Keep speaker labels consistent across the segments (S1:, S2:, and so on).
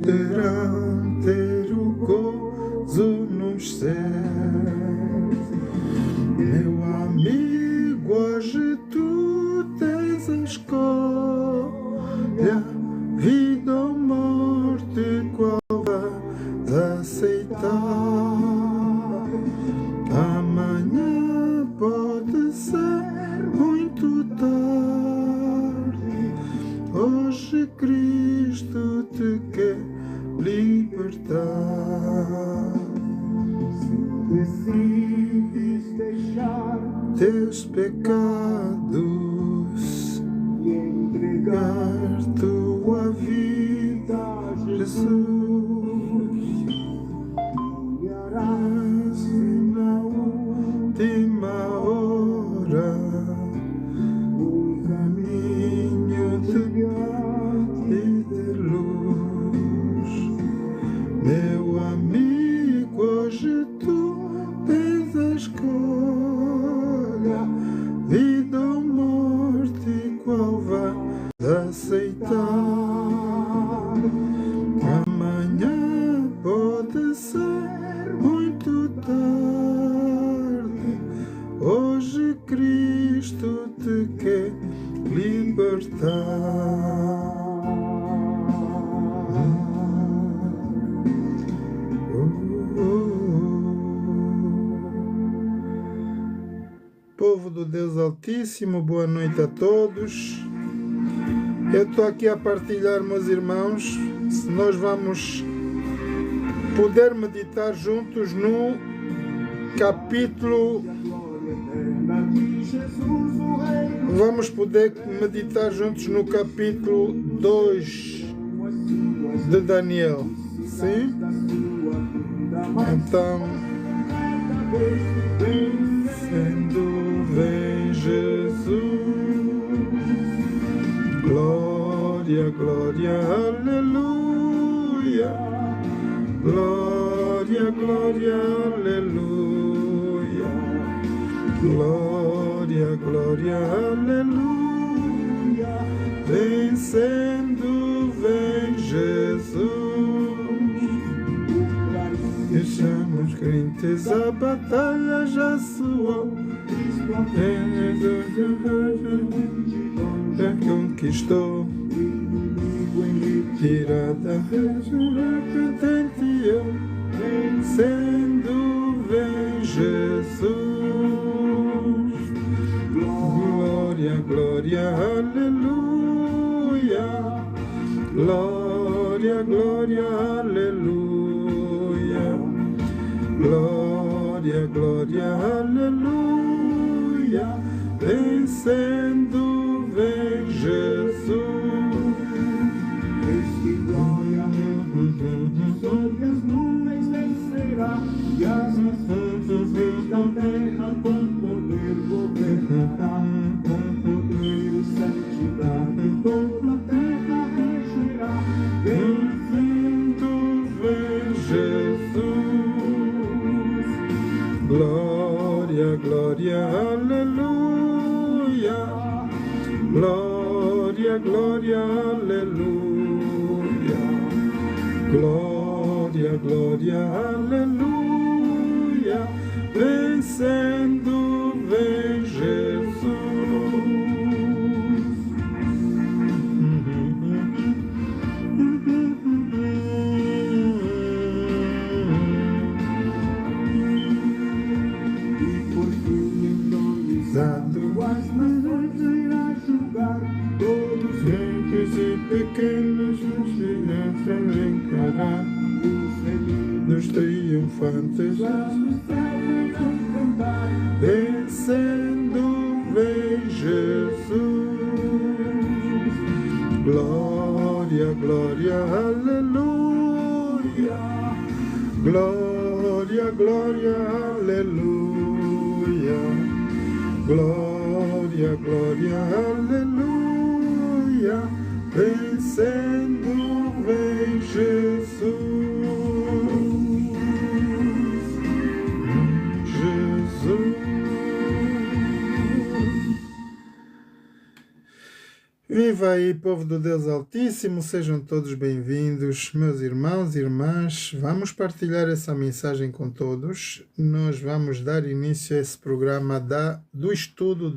S1: Poderão ter o gozo nos céus. Meu amigo, hoje tu tens a escolha, vida ou morte, qual vais aceitar? Amanhã pode ser muito tarde, hoje Cristo te quer libertar.
S2: Decides deixar
S1: Teus pecados
S2: e entregar
S1: dar tua vida a Jesus,
S2: guiarás
S1: na última hora
S2: o
S1: caminho de graça e de luz. Meu amigo, hoje tu tens a escolha, vida ou morte, qual vais aceitar? Amanhã pode ser muito tarde, hoje Cristo te quer libertar. Povo do Deus Altíssimo, boa noite a todos. Eu estou aqui a partilhar, meus irmãos, se nós vamos poder meditar juntos no capítulo. Vamos poder meditar juntos no capítulo 2 de Daniel. Sim? Então, sendo vem Jesus, glória, glória, aleluia, glória, glória, aleluia, glória, glória, aleluia, vencendo vem Jesus. Deixamos crentes, a batalha já soou, já conquistou, tirada repetente eu, vencendo vem Jesus. Glória, glória, aleluia, glória, glória, aleluia, glória, glória, aleluia, vencendo vem Jesus.
S2: Este glória sobre as nuvens vencerá, e as nações reis da terra com poder governará, com poder e santidade toda a terra regerá,
S1: Vencendo vem Jesus. Glória, glória, aleluia, glória, glória, aleluia, glória, glória, aleluia, vencendo vem Jesus.
S2: e por fim entronizado as nações irá julgar todos
S1: Grandes e pequenos, nos crianças encarar,
S2: os remidos
S1: nos triunfantes,
S2: lá no céu irão cantar.
S1: vencendo vem Jesus. Glória, glória, aleluia, glória, glória, aleluia, glória, glória, aleluia, vencendo vem Jesus. Jesus. Viva aí, povo do Deus Altíssimo, sejam todos bem-vindos, meus irmãos e irmãs. Vamos partilhar essa mensagem com todos. Nós vamos dar início a esse programa do estudo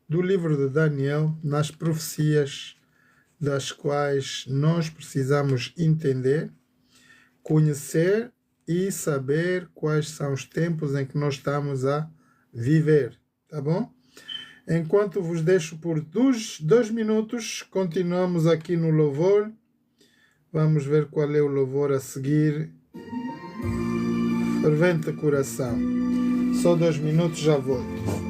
S1: do livro de Daniel, nas profecias das quais nós precisamos entender, conhecer e saber quais são os tempos em que nós estamos a viver, tá bom? Enquanto vos deixo por 2 minutos, continuamos aqui no louvor. Vamos ver qual é o louvor a seguir. Fervente coração. Só 2 minutos, já volto.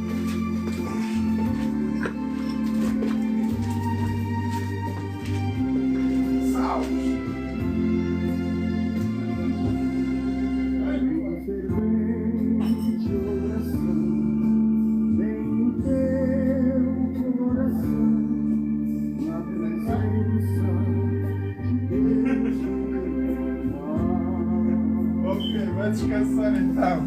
S1: Vai descansar então.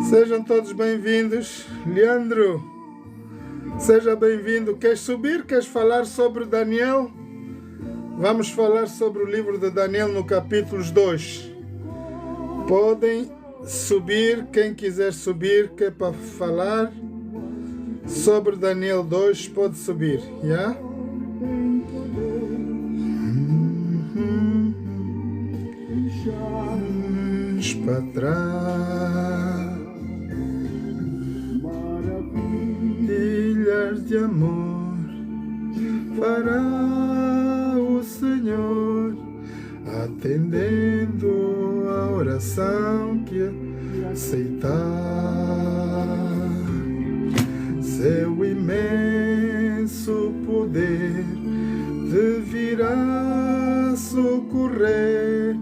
S1: Sejam todos bem-vindos. Leandro, seja bem-vindo. Queres subir? Queres falar sobre Daniel? Vamos falar sobre o livro de Daniel no capítulo 2. Podem subir, quem quiser subir, que é para falar sobre Daniel 2, pode subir, já? Para trás, ilhas de amor para o Senhor, atendendo a oração que aceitar. Seu imenso poder te virá socorrer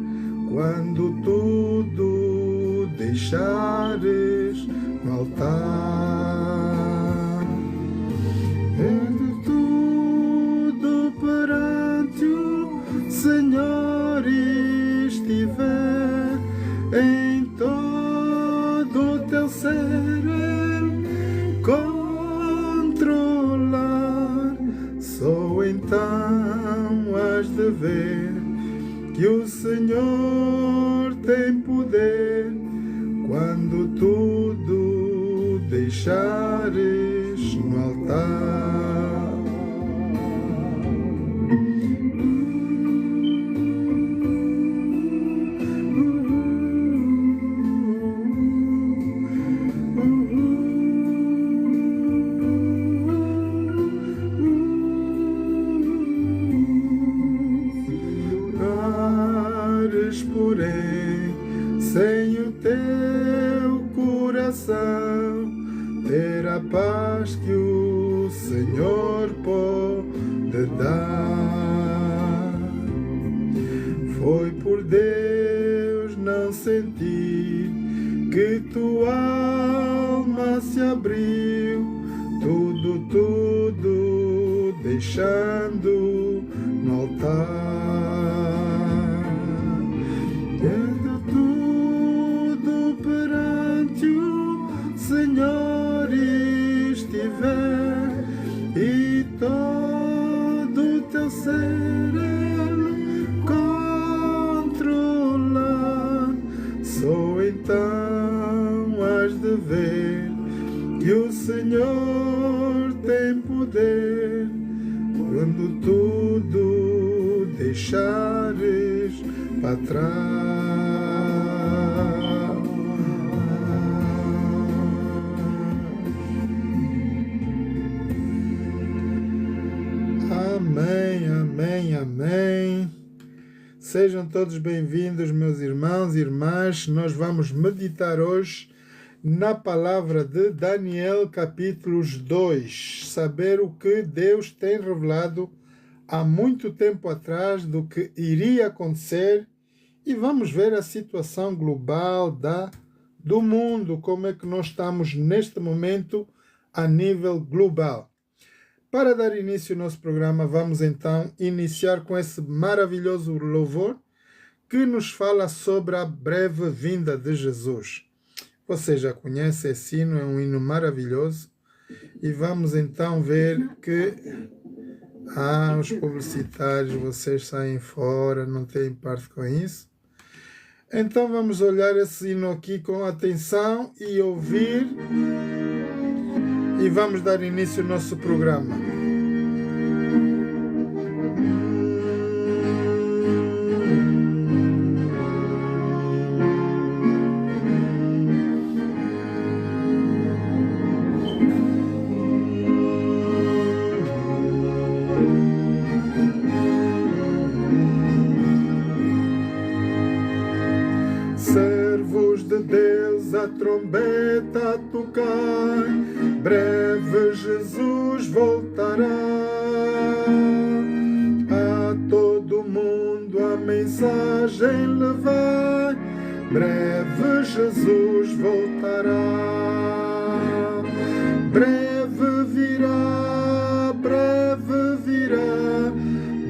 S1: quando tudo deixares no altar. Senhor estiver em todo o teu ser, controlar, só então has de ver que o Senhor tem poder quando tudo deixares no altar. Porém, sem o teu coração ter a paz que o Senhor pode dar. Foi por Deus não sentir que tua alma se abriu, tudo deixando no altar. Tendo tudo perante o Senhor estiver e todo o teu ser controlar, só então has de ver que o Senhor tem poder quando tudo deixares para trás. Amém, amém, amém. Sejam todos bem-vindos, meus irmãos e irmãs. Nós vamos meditar hoje na palavra de Daniel, capítulos 2. Saber o que Deus tem revelado há muito tempo atrás do que iria acontecer, e vamos ver a situação global do mundo, como é que nós estamos neste momento a nível global. Para dar início ao nosso programa, vamos então iniciar com esse maravilhoso louvor que nos fala sobre a breve vinda de Jesus. Você já conhece esse hino, é um hino maravilhoso. E vamos então ver que os publicitários, vocês saem fora, não têm parte com isso. Então vamos olhar esse hino aqui com atenção e ouvir. E vamos dar início ao nosso programa. Servos de Deus, a trombeta a tocar, breve Jesus voltará. A todo mundo a mensagem levar, breve Jesus voltará. Breve virá, breve virá,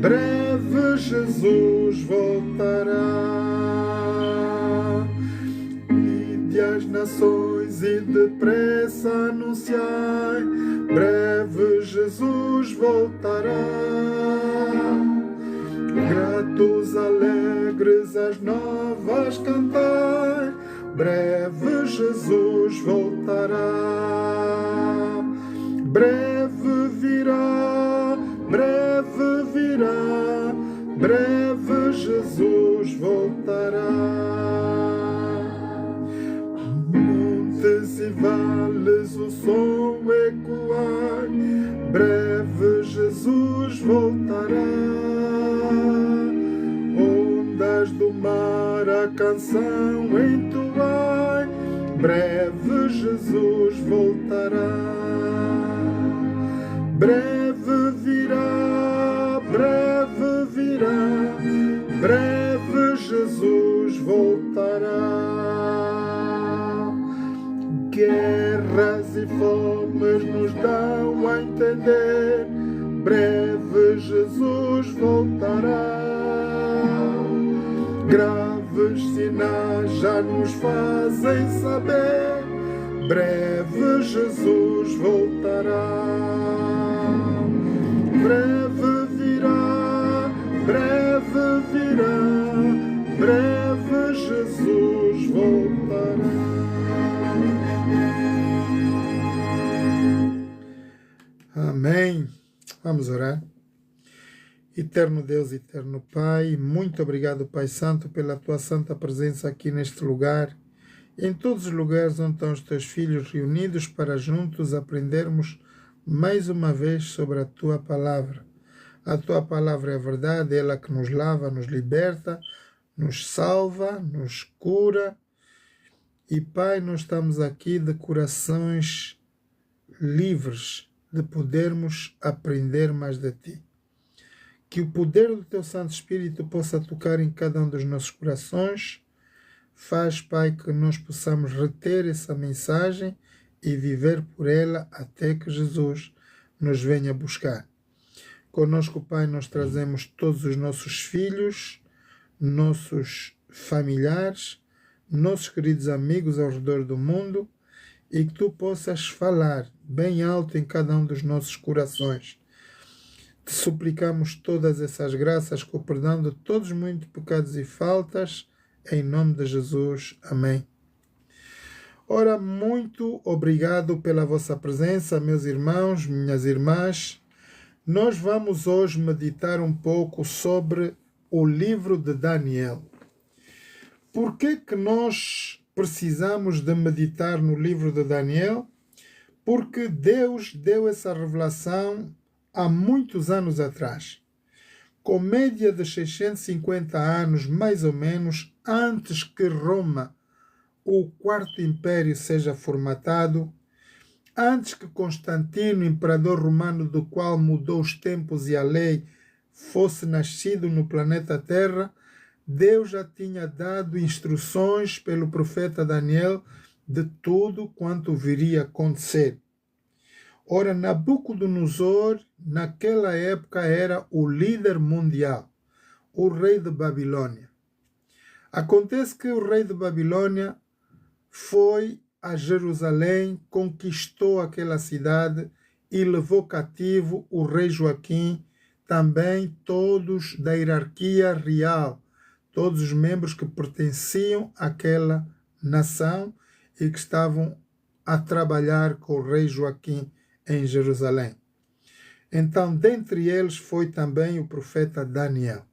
S1: breve Jesus voltará. As nações e depressa anunciai, breve Jesus voltará. Gratos, alegres, as novas cantai, breve Jesus voltará. Breve virá, breve virá, breve Jesus voltará. Montes e vales o som ecoar, breve Jesus voltará. Ondas do mar a canção entoar, breve Jesus voltará. Breve virá, breve virá, breve Jesus voltará. Guerras e fomes nos dão a entender, breve Jesus voltará. Graves sinais já nos fazem saber, breve Jesus voltará. Breve virá, breve virá, breve Jesus voltará. Amém. Vamos orar. Eterno Deus, eterno Pai, muito obrigado, Pai Santo, pela tua santa presença aqui neste lugar, em todos os lugares onde estão os teus filhos reunidos para juntos aprendermos mais uma vez sobre a tua palavra. A tua palavra é a verdade, ela que nos lava, nos liberta, nos salva, nos cura. E Pai, nós estamos aqui de corações livres de podermos aprender mais de Ti. Que o poder do Teu Santo Espírito possa tocar em cada um dos nossos corações. Faz, Pai, que nós possamos reter essa mensagem e viver por ela até que Jesus nos venha buscar. Conosco, Pai, nós trazemos todos os nossos filhos, nossos familiares, nossos queridos amigos ao redor do mundo, e que Tu possas falar bem alto em cada um dos nossos corações. Te suplicamos todas essas graças, com o perdão de todos os muitos pecados e faltas, em nome de Jesus. Amém. Ora, muito obrigado pela vossa presença, meus irmãos, minhas irmãs. Nós vamos hoje meditar um pouco sobre o livro de Daniel. Por que nós precisamos de meditar no livro de Daniel? Porque Deus deu essa revelação há muitos anos atrás, com média de 650 anos, mais ou menos, antes que Roma, o Quarto Império, seja formatado, antes que Constantino, imperador romano, do qual mudou os tempos e a lei, fosse nascido no planeta Terra, Deus já tinha dado instruções pelo profeta Daniel de tudo quanto viria a acontecer. Ora, Nabucodonosor, naquela época, era o líder mundial, o rei de Babilônia. Acontece que o rei de Babilônia foi a Jerusalém, conquistou aquela cidade e levou cativo o rei Joaquim, também todos da hierarquia real, todos os membros que pertenciam àquela nação e que estavam a trabalhar com o rei Joaquim em Jerusalém. Então, dentre eles foi também o profeta Daniel.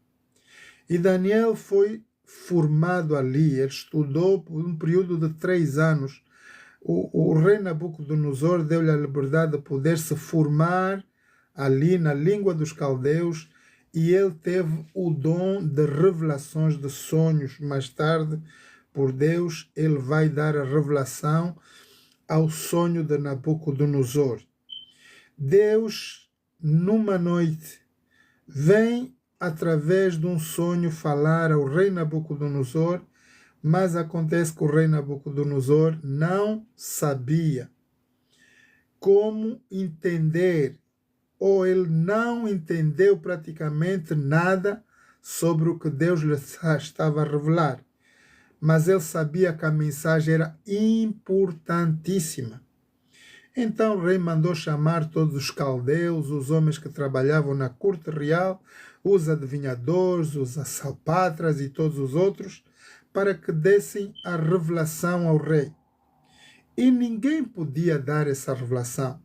S1: E Daniel foi formado ali, ele estudou por um período de 3 anos. O rei Nabucodonosor deu-lhe a liberdade de poder se formar ali na língua dos caldeus e ele teve o dom de revelações de sonhos. Mais tarde, por Deus, ele vai dar a revelação ao sonho de Nabucodonosor. Deus, numa noite, vem através de um sonho falar ao rei Nabucodonosor, mas acontece que o rei Nabucodonosor não sabia como entender, ou ele não entendeu praticamente nada sobre o que Deus lhe estava a revelar. Mas ele sabia que a mensagem era importantíssima. Então o rei mandou chamar todos os caldeus, os homens que trabalhavam na corte real, os adivinhadores, os assalpatras e todos os outros, para que dessem a revelação ao rei. E ninguém podia dar essa revelação.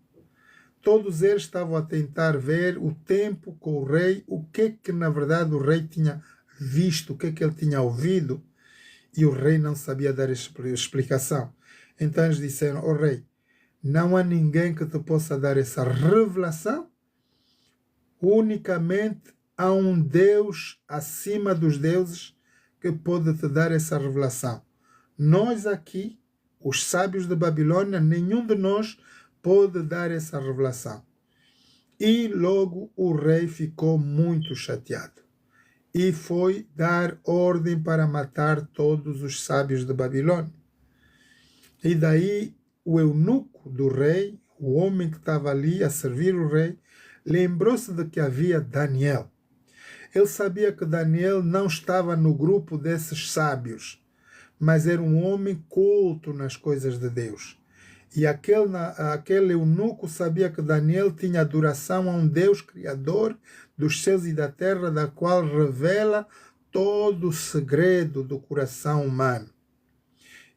S1: Todos eles estavam a tentar ver o tempo com o rei, o que na verdade o rei tinha visto, o que ele tinha ouvido, e o rei não sabia dar explicação. Então eles disseram: "Ó rei, não há ninguém que te possa dar essa revelação. Unicamente há um Deus acima dos deuses que pode te dar essa revelação. Nós aqui, os sábios de Babilônia, nenhum de nós pode dar essa revelação." E logo o rei ficou muito chateado e foi dar ordem para matar todos os sábios de Babilônia. E daí o eunuco do rei, o homem que estava ali a servir o rei, lembrou-se de que havia Daniel. Ele sabia que Daniel não estava no grupo desses sábios, mas era um homem culto nas coisas de Deus. E aquele eunuco sabia que Daniel tinha adoração a um Deus criador dos céus e da terra, da qual revela todo o segredo do coração humano.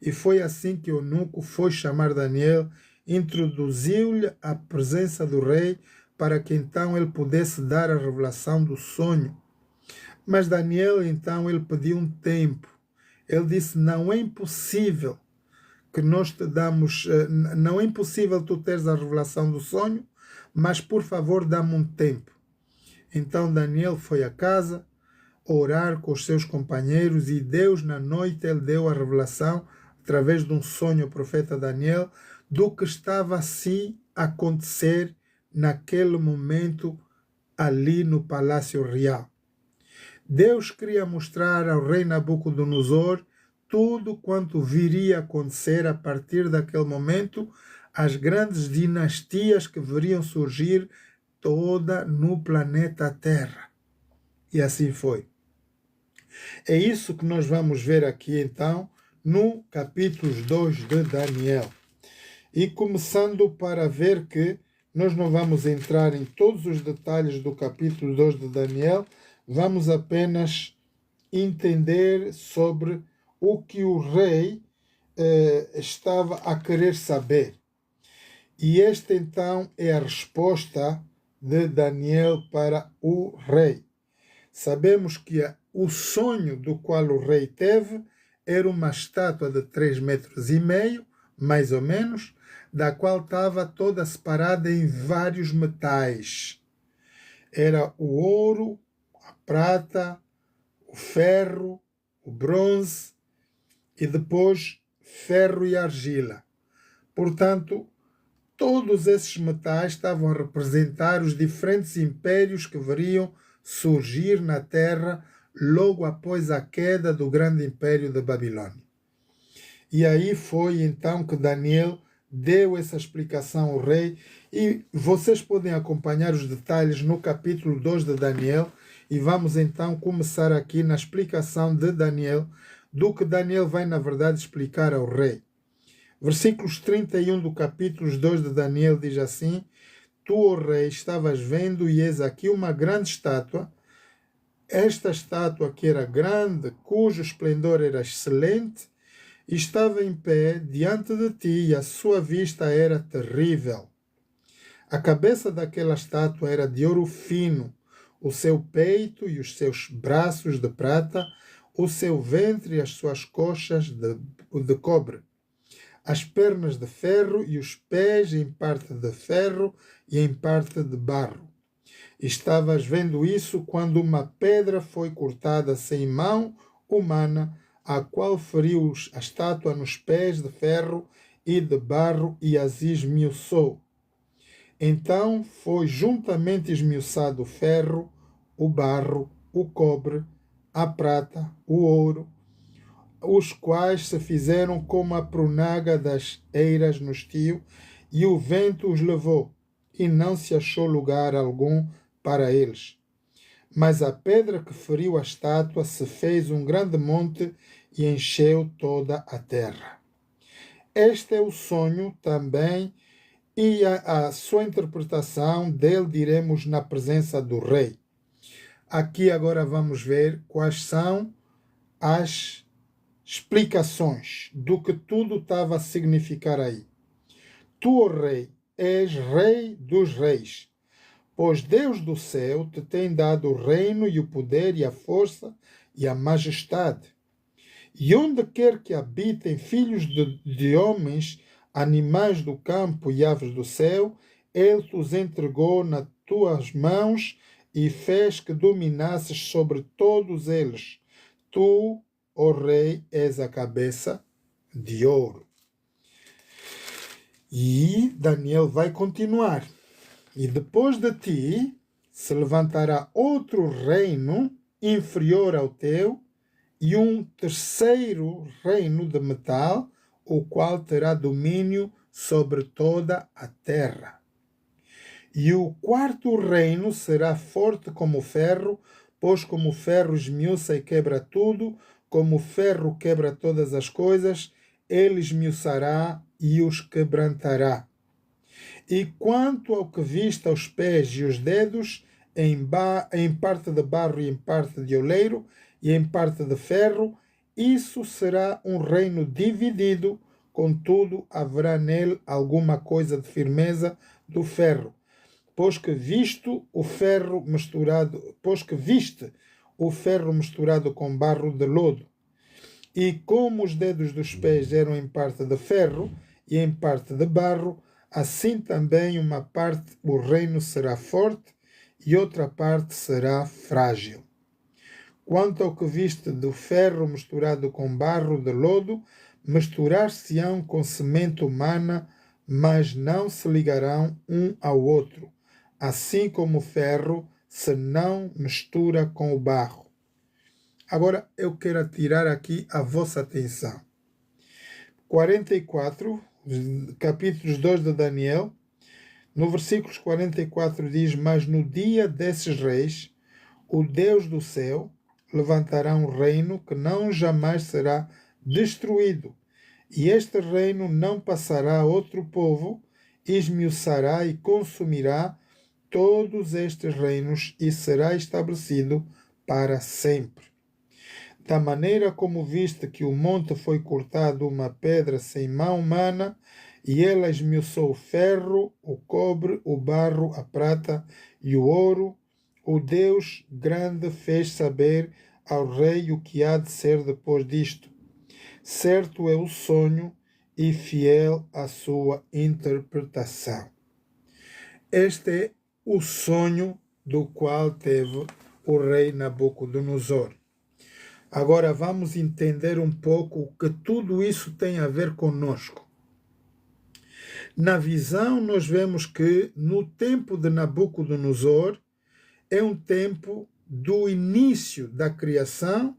S1: E foi assim que o eunuco foi chamar Daniel, introduziu-lhe à presença do rei, para que então ele pudesse dar a revelação do sonho. Mas Daniel, então, ele pediu um tempo. Ele disse: "Não é impossível que nós te damos, não é impossível tu teres a revelação do sonho, mas por favor dá-me um tempo." Então Daniel foi a casa orar com os seus companheiros e Deus na noite ele deu a revelação através de um sonho ao profeta Daniel do que estava assim a acontecer naquele momento ali no palácio real. Deus queria mostrar ao rei Nabucodonosor tudo quanto viria a acontecer a partir daquele momento, as grandes dinastias que viriam surgir toda no planeta Terra. E assim foi. É isso que nós vamos ver aqui então no capítulo 2 de Daniel. E começando para ver que nós não vamos entrar em todos os detalhes do capítulo 2 de Daniel, vamos apenas entender sobre o que o rei estava a querer saber. E esta então é a resposta de Daniel para o rei. Sabemos que o sonho do qual o rei teve era uma estátua de 3,5 metros, mais ou menos, da qual estava toda separada em vários metais. Era o ouro, a prata, o ferro, o bronze e depois ferro e argila. Portanto, todos esses metais estavam a representar os diferentes impérios que viriam surgir na Terra logo após a queda do grande império da Babilônia. E aí foi então que Daniel deu essa explicação ao rei, e vocês podem acompanhar os detalhes no capítulo 2 de Daniel, e vamos então começar aqui na explicação de Daniel, do que Daniel vai na verdade explicar ao rei. Versículos 31 do capítulo 2 de Daniel diz assim: Tu, ó rei, estavas vendo, e eis aqui uma grande estátua. Esta estátua, que era grande, cujo esplendor era excelente, estava em pé diante de ti, e a sua vista era terrível. A cabeça daquela estátua era de ouro fino, o seu peito e os seus braços de prata, o seu ventre e as suas coxas de cobre, as pernas de ferro e os pés em parte de ferro e em parte de barro. Estavas vendo isso quando uma pedra foi cortada sem mão humana, a qual feriu a estátua nos pés de ferro e de barro e as esmiuçou. Então foi juntamente esmiuçado o ferro, o barro, o cobre, a prata, o ouro, os quais se fizeram como a prunaga das eiras no estio, e o vento os levou, e não se achou lugar algum para eles. Mas a pedra que feriu a estátua se fez um grande monte e encheu toda a terra. Este é o sonho também, e a sua interpretação dele diremos na presença do rei. Aqui agora vamos ver quais são as explicações do que tudo estava a significar aí. Tu, ó rei, és rei dos reis, pois Deus do céu te tem dado o reino e o poder e a força e a majestade. E onde quer que habitem filhos de homens, animais do campo e aves do céu, ele os entregou nas tuas mãos e fez que dominasses sobre todos eles. Tu, ó rei, és a cabeça de ouro. E Daniel vai continuar. E depois de ti se levantará outro reino inferior ao teu, e um terceiro reino de metal, o qual terá domínio sobre toda a terra. E o quarto reino será forte como o ferro, pois como o ferro esmiuça e quebra tudo, como o ferro quebra todas as coisas, ele esmiuçará e os quebrantará. E quanto ao que viste aos pés e os dedos, em parte de barro e em parte de oleiro, e em parte de ferro, isso será um reino dividido, contudo haverá nele alguma coisa de firmeza do ferro, pois que viste o ferro misturado com barro de lodo. E como os dedos dos pés eram em parte de ferro e em parte de barro, assim também uma parte o reino será forte e outra parte será frágil. Quanto ao que viste do ferro misturado com barro de lodo, misturar-se-ão com semente humana, mas não se ligarão um ao outro, assim como o ferro se não mistura com o barro. Agora eu quero atirar aqui a vossa atenção. 44, capítulos 2 de Daniel, no versículos 44 diz: Mas no dia desses reis, o Deus do céu levantará um reino que não jamais será destruído, e este reino não passará a outro povo, esmiuçará e consumirá todos estes reinos, e será estabelecido para sempre. Da maneira como viste que o monte foi cortado uma pedra sem mão humana, e ela esmiuçou o ferro, o cobre, o barro, a prata e o ouro, o Deus grande fez saber ao rei o que há de ser depois disto. Certo é o sonho e fiel a sua interpretação. Este é o sonho do qual teve o rei Nabucodonosor. Agora vamos entender um pouco o que tudo isso tem a ver conosco. Na visão, nós vemos que no tempo de Nabucodonosor é um tempo do início da criação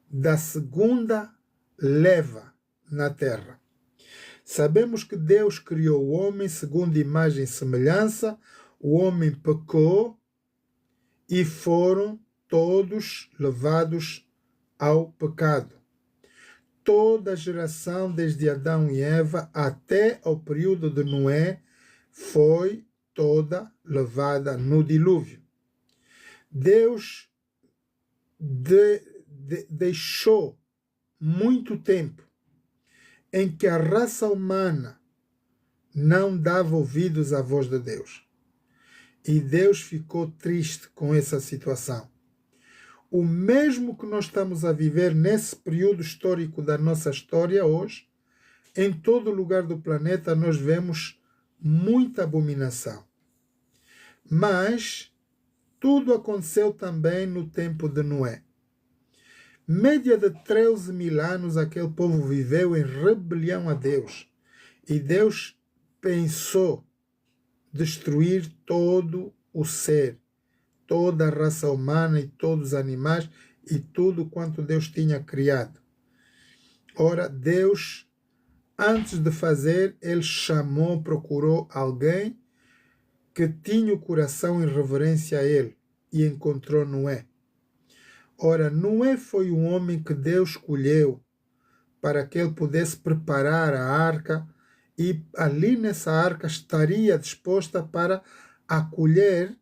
S1: da segunda leva na terra. Sabemos que Deus criou o homem segundo imagem e semelhança, o homem pecou e foram todos levados ao pecado. Toda a geração, desde Adão e Eva até ao período de Noé, foi toda levada no dilúvio. Deus deixou muito tempo em que a raça humana não dava ouvidos à voz de Deus. E Deus ficou triste com essa situação. O mesmo que nós estamos a viver nesse período histórico da nossa história hoje, em todo lugar do planeta nós vemos muita abominação. Mas tudo aconteceu também no tempo de Noé. Média de 13 mil anos aquele povo viveu em rebelião a Deus. E Deus pensou destruir todo o ser, toda a raça humana e todos os animais e tudo quanto Deus tinha criado. Ora, Deus, antes de fazer, ele procurou alguém que tinha o coração em reverência a ele e encontrou Noé. Ora, Noé foi um homem que Deus escolheu para que ele pudesse preparar a arca e ali nessa arca estaria disposta para acolher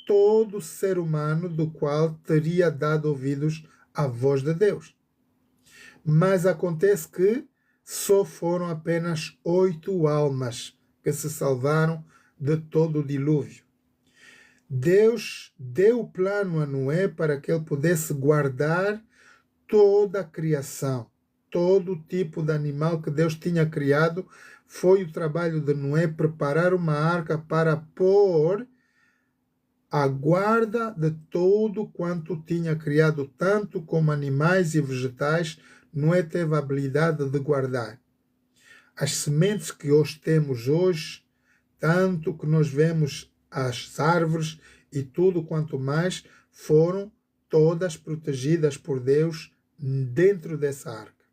S1: todo ser humano do qual teria dado ouvidos à voz de Deus. Mas acontece que só foram apenas 8 almas que se salvaram de todo o dilúvio. Deus deu o plano a Noé para que ele pudesse guardar toda a criação, todo tipo de animal que Deus tinha criado. Foi o trabalho de Noé preparar uma arca para pôr a guarda de tudo quanto tinha criado, tanto como animais e vegetais. Noé teve a habilidade de guardar. As sementes que hoje temos hoje, tanto que nós vemos as árvores e tudo quanto mais, foram todas protegidas por Deus dentro dessa arca.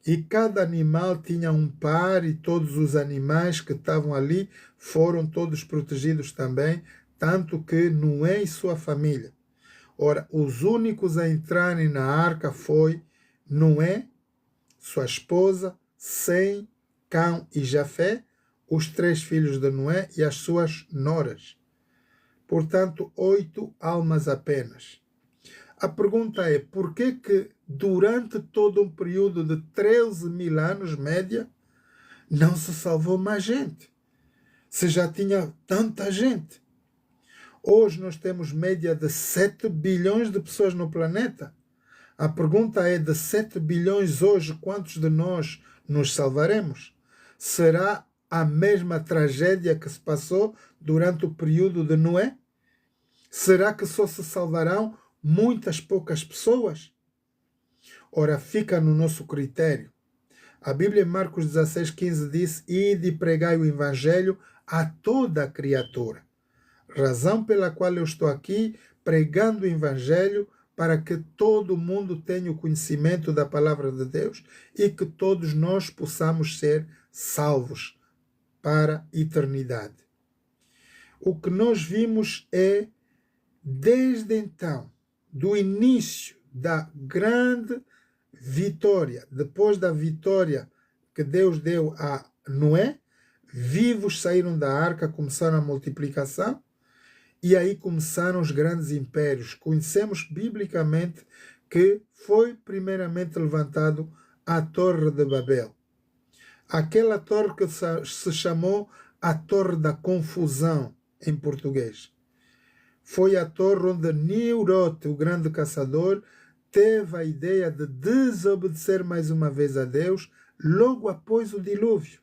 S1: E cada animal tinha um par e todos os animais que estavam ali foram todos protegidos também, tanto que Noé e sua família. Ora, os únicos a entrarem na arca foi Noé, sua esposa, Sem, Cão e Jafé, os 3 filhos de Noé e as suas noras. Portanto, 8 almas apenas. A pergunta é, por que durante todo um período de 13 mil anos, média, não se salvou mais gente? Se já tinha tanta gente. Hoje nós temos média de 7 bilhões de pessoas no planeta. A pergunta é, de 7 bilhões hoje, quantos de nós nos salvaremos? Será a mesma tragédia que se passou durante o período de Noé? Será que só se salvarão muitas poucas pessoas? Ora, fica no nosso critério. A Bíblia em Marcos 16:15 diz: ide e pregai o evangelho a toda a criatura. Razão pela qual eu estou aqui pregando o evangelho, para que todo mundo tenha o conhecimento da palavra de Deus e que todos nós possamos ser salvos para a eternidade. O que nós vimos é, desde então, do início da grande vitória, depois da vitória que Deus deu a Noé, vivos saíram da arca, começaram a multiplicação, e aí começaram os grandes impérios. Conhecemos biblicamente que foi primeiramente levantado a Torre de Babel. Aquela torre que se chamou a Torre da Confusão, em português. Foi a torre onde Nimrod, o grande caçador, teve a ideia de desobedecer mais uma vez a Deus logo após o dilúvio.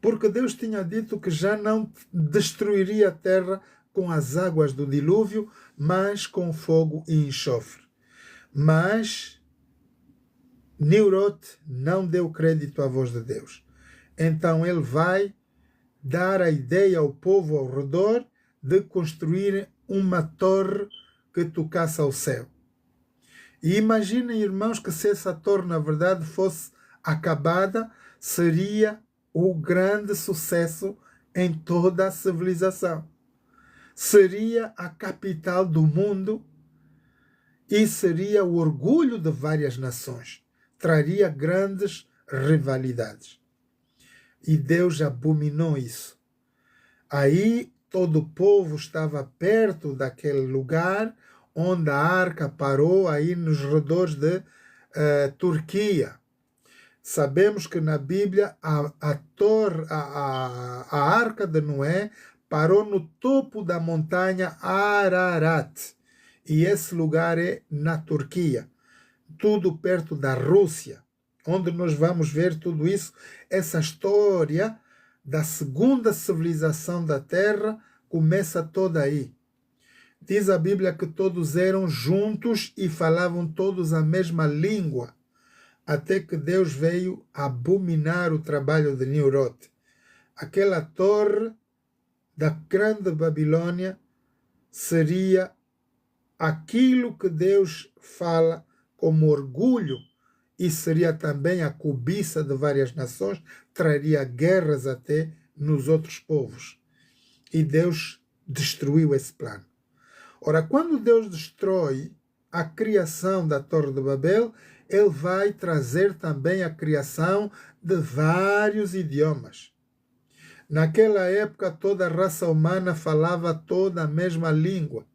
S1: Porque Deus tinha dito que já não destruiria a terra com as águas do dilúvio, mas com fogo e enxofre. Mas Nimrod não deu crédito à voz de Deus. Então ele vai dar a ideia ao povo ao redor de construir uma torre que tocasse ao céu. E imaginem, irmãos, que se essa torre, na verdade, fosse acabada, seria o grande sucesso em toda a civilização. Seria a capital do mundo e seria o orgulho de várias nações. Traria grandes rivalidades. E Deus abominou isso. Aí todo o povo estava perto daquele lugar onde a arca parou, aí nos redores de Turquia. Sabemos que na Bíblia a arca de Noé parou no topo da montanha Ararat. E esse lugar é na Turquia, tudo perto da Rússia, onde nós vamos ver tudo isso, essa história da segunda civilização da Terra começa toda aí. Diz a Bíblia que todos eram juntos e falavam todos a mesma língua, até que Deus veio abominar o trabalho de Nimrod. Aquela torre da grande Babilônia seria aquilo que Deus fala como orgulho e seria também a cobiça de várias nações, traria guerras até nos outros povos. E Deus destruiu esse plano. Ora, quando Deus destrói a criação da Torre de Babel, Ele vai trazer também a criação de vários idiomas. Naquela época, toda a raça humana falava toda a mesma língua.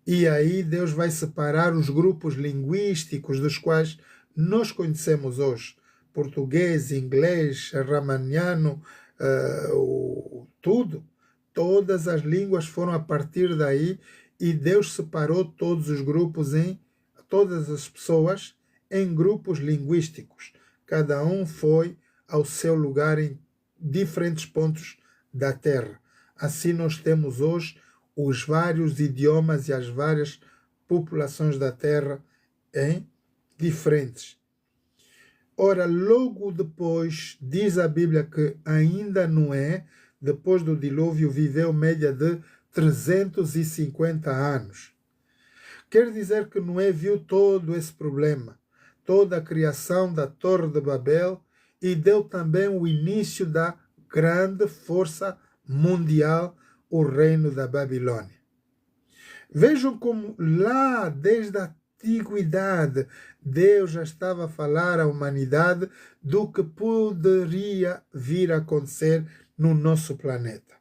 S1: E aí Deus vai separar os grupos linguísticos dos quais nós conhecemos hoje. Português, inglês, ramaniano, tudo. Todas as línguas foram a partir daí e Deus separou todos os grupos todas as pessoas em grupos linguísticos. Cada um foi ao seu lugar em diferentes pontos da Terra. Assim nós temos hoje os vários idiomas e as várias populações da Terra em diferentes. Ora, logo depois, diz a Bíblia que ainda Noé, depois do dilúvio, viveu média de 350 anos. Quer dizer que Noé viu todo esse problema, toda a criação da Torre de Babel e deu também o início da grande força mundial, o reino da Babilônia. Vejam como lá, desde a antiguidade, Deus já estava a falar à humanidade do que poderia vir a acontecer no nosso planeta.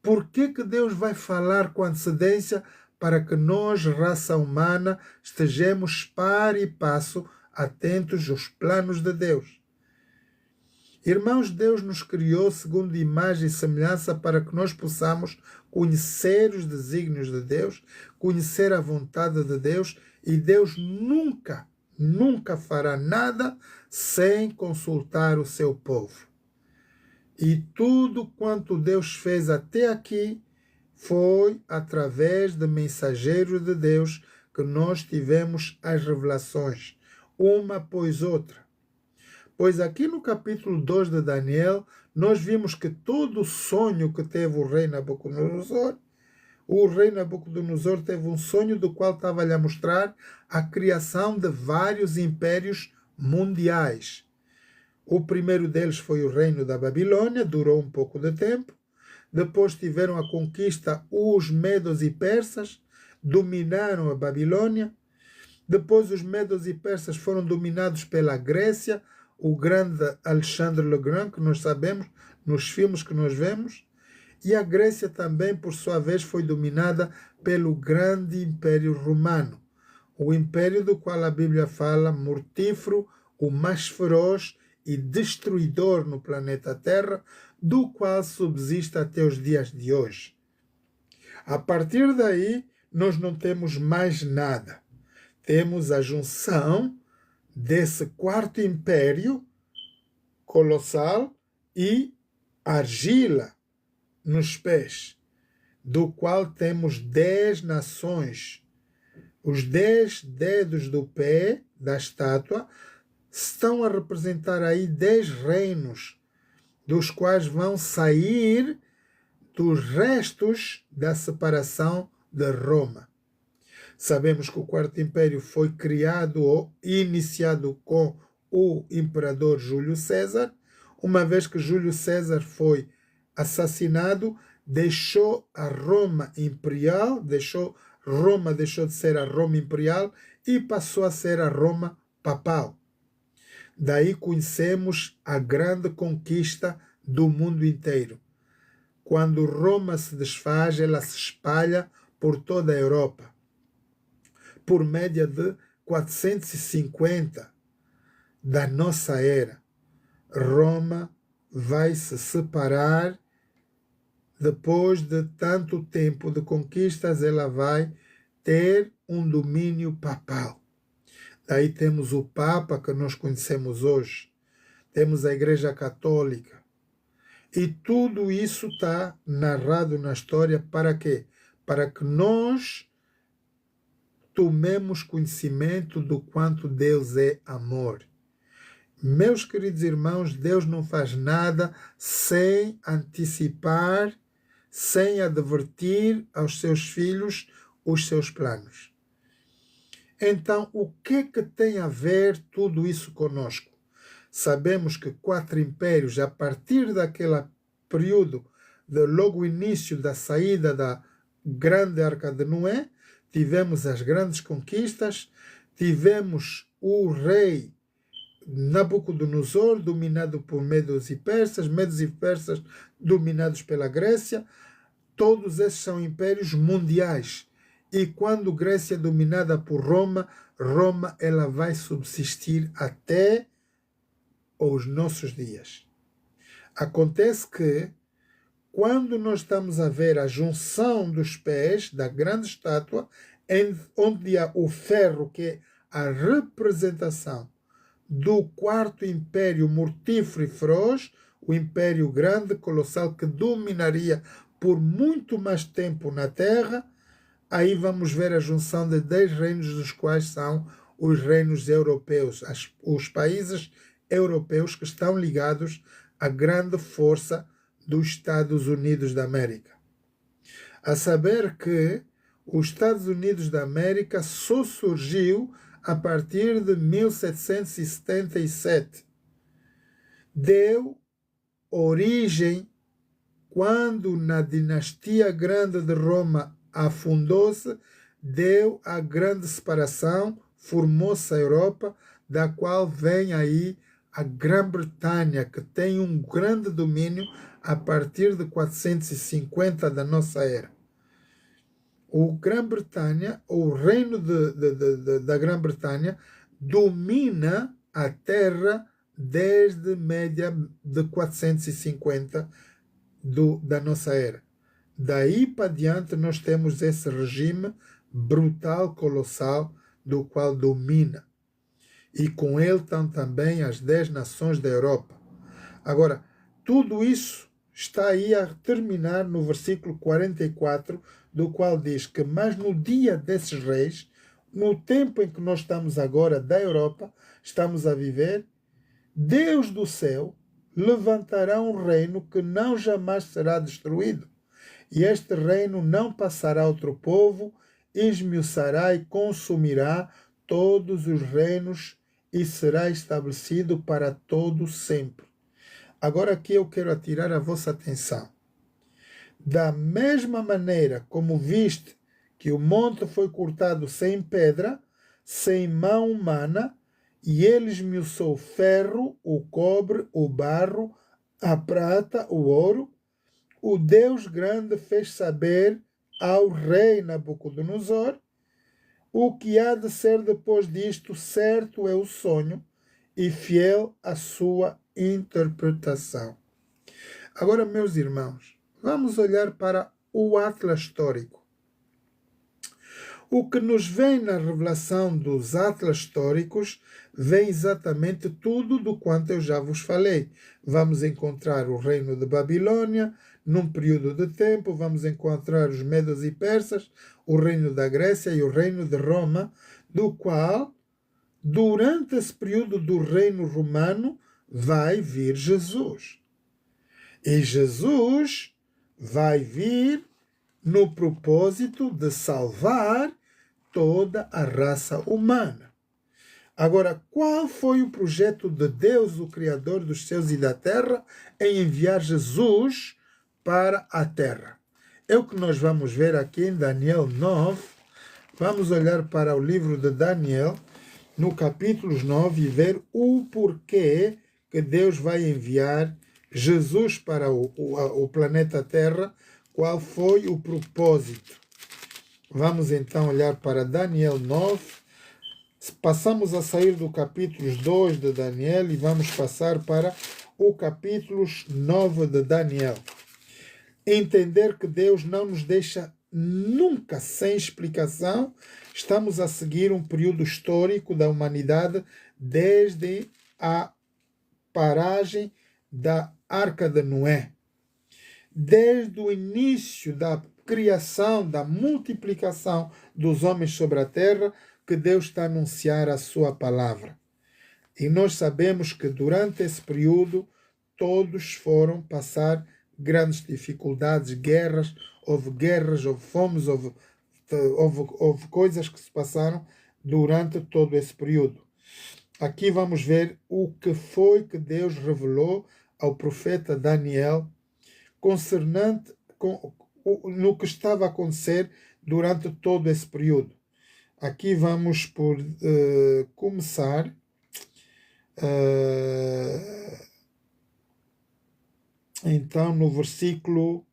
S1: Por que Deus vai falar com antecedência? Para que nós, raça humana, estejamos par e passo atentos aos planos de Deus. Irmãos, Deus nos criou segundo imagem e semelhança para que nós possamos conhecer os desígnios de Deus, conhecer a vontade de Deus, e Deus nunca fará nada sem consultar o seu povo. E tudo quanto Deus fez até aqui foi através de mensageiros de Deus que nós tivemos as revelações, uma após outra. Pois aqui no capítulo 2 de Daniel, nós vimos que todo o sonho que teve o rei Nabucodonosor teve um sonho do qual estava-lhe a mostrar a criação de vários impérios mundiais. O primeiro deles foi o reino da Babilônia, durou um pouco de tempo. Depois tiveram a conquista os medos e persas, dominaram a Babilônia. Depois os medos e persas foram dominados pela Grécia, o grande Alexandre le Grand, que nós sabemos nos filmes que nós vemos. E a Grécia também, por sua vez, foi dominada pelo grande Império Romano, o império do qual a Bíblia fala mortífero, o mais feroz e destruidor no planeta Terra, do qual subsiste até os dias de hoje. A partir daí, nós não temos mais nada. Temos a junção desse quarto império colossal e argila nos pés, do qual temos 10 nações. Os 10 dedos do pé da estátua estão a representar aí 10 reinos, dos quais vão sair dos restos da separação de Roma. Sabemos que o Quarto Império foi criado ou iniciado com o imperador Júlio César, uma vez que Júlio César foi assassinado, deixou a Roma imperial, Roma deixou de ser a Roma imperial e passou a ser a Roma papal. Daí conhecemos a grande conquista do mundo inteiro. Quando Roma se desfaz, ela se espalha por toda a Europa. Por média de 450 da nossa era, Roma vai se separar. Depois de tanto tempo de conquistas, ela vai ter um domínio papal. Daí temos o Papa que nós conhecemos hoje. Temos a Igreja Católica. E tudo isso está narrado na história para quê? Para que nós tomemos conhecimento do quanto Deus é amor. Meus queridos irmãos, Deus não faz nada sem antecipar, sem advertir aos seus filhos os seus planos. Então, o que tem a ver tudo isso conosco? Sabemos que 4 impérios, a partir daquele período, logo o início da saída da grande Arca de Noé, tivemos as grandes conquistas, tivemos o rei Nabucodonosor, dominado por medos e persas dominados pela Grécia. Todos esses são impérios mundiais. E quando Grécia é dominada por Roma, Roma ela vai subsistir até os nossos dias. Acontece que, quando nós estamos a ver a junção dos pés da grande estátua, onde há o ferro, que é a representação do 4º império mortífero e feroz, o império grande, colossal, que dominaria por muito mais tempo na Terra, aí vamos ver a junção de 10 reinos, dos quais são os reinos europeus, os países europeus que estão ligados à grande força dos Estados Unidos da América. A saber que os Estados Unidos da América só surgiu a partir de 1777. Deu origem, quando na dinastia grande de Roma afundou-se, deu a grande separação, formou-se a Europa, da qual vem aí a Grã-Bretanha, que tem um grande domínio a partir de 450 da nossa era. O Grã-Bretanha, o reino da Grã-Bretanha, domina a terra desde média de 450 da nossa era. Daí para diante nós temos esse regime brutal, colossal, do qual domina. E com ele estão também as 10 nações da Europa. Agora, tudo isso está aí a terminar no versículo 44, do qual diz que, mas no dia desses reis, no tempo em que nós estamos agora da Europa, estamos a viver, Deus do céu levantará um reino que não jamais será destruído. E este reino não passará a outro povo, esmiuçará e consumirá todos os reinos e será estabelecido para todo sempre. Agora aqui eu quero atirar a vossa atenção. Da mesma maneira como viste que o monte foi cortado sem pedra, sem mão humana, e ele esmiuçou o ferro, o cobre, o barro, a prata, o ouro, o Deus grande fez saber ao rei Nabucodonosor o que há de ser depois disto. Certo é o sonho e fiel a sua interpretação. Agora, meus irmãos, vamos olhar para o Atlas histórico. O que nos vem na revelação dos Atlas históricos vem exatamente tudo do quanto eu já vos falei. Vamos encontrar o reino de Babilônia, num período de tempo, vamos encontrar os medos e persas, o reino da Grécia e o reino de Roma, do qual, durante esse período do reino romano, vai vir Jesus. E Jesus vai vir no propósito de salvar toda a raça humana. Agora, qual foi o projeto de Deus, o Criador dos céus e da terra, em enviar Jesus para a terra? É o que nós vamos ver aqui em Daniel 9. Vamos olhar para o livro de Daniel, no capítulo 9, e ver o porquê que Deus vai enviar Jesus para o planeta Terra, qual foi o propósito. Vamos então olhar para Daniel 9. Passamos a sair do capítulo 2 de Daniel e vamos passar para o capítulo 9 de Daniel. Entender que Deus não nos deixa nunca sem explicação. Estamos a seguir um período histórico da humanidade desde a paragem da Arca de Noé. Desde o início da criação, da multiplicação dos homens sobre a terra, que Deus está a anunciar a sua palavra. E nós sabemos que durante esse período todos foram passar grandes dificuldades, houve fomes, houve coisas que se passaram durante todo esse período. Aqui vamos ver o que foi que Deus revelou ao profeta Daniel concernente no que estava a acontecer durante todo esse período. Aqui vamos por começar então no versículo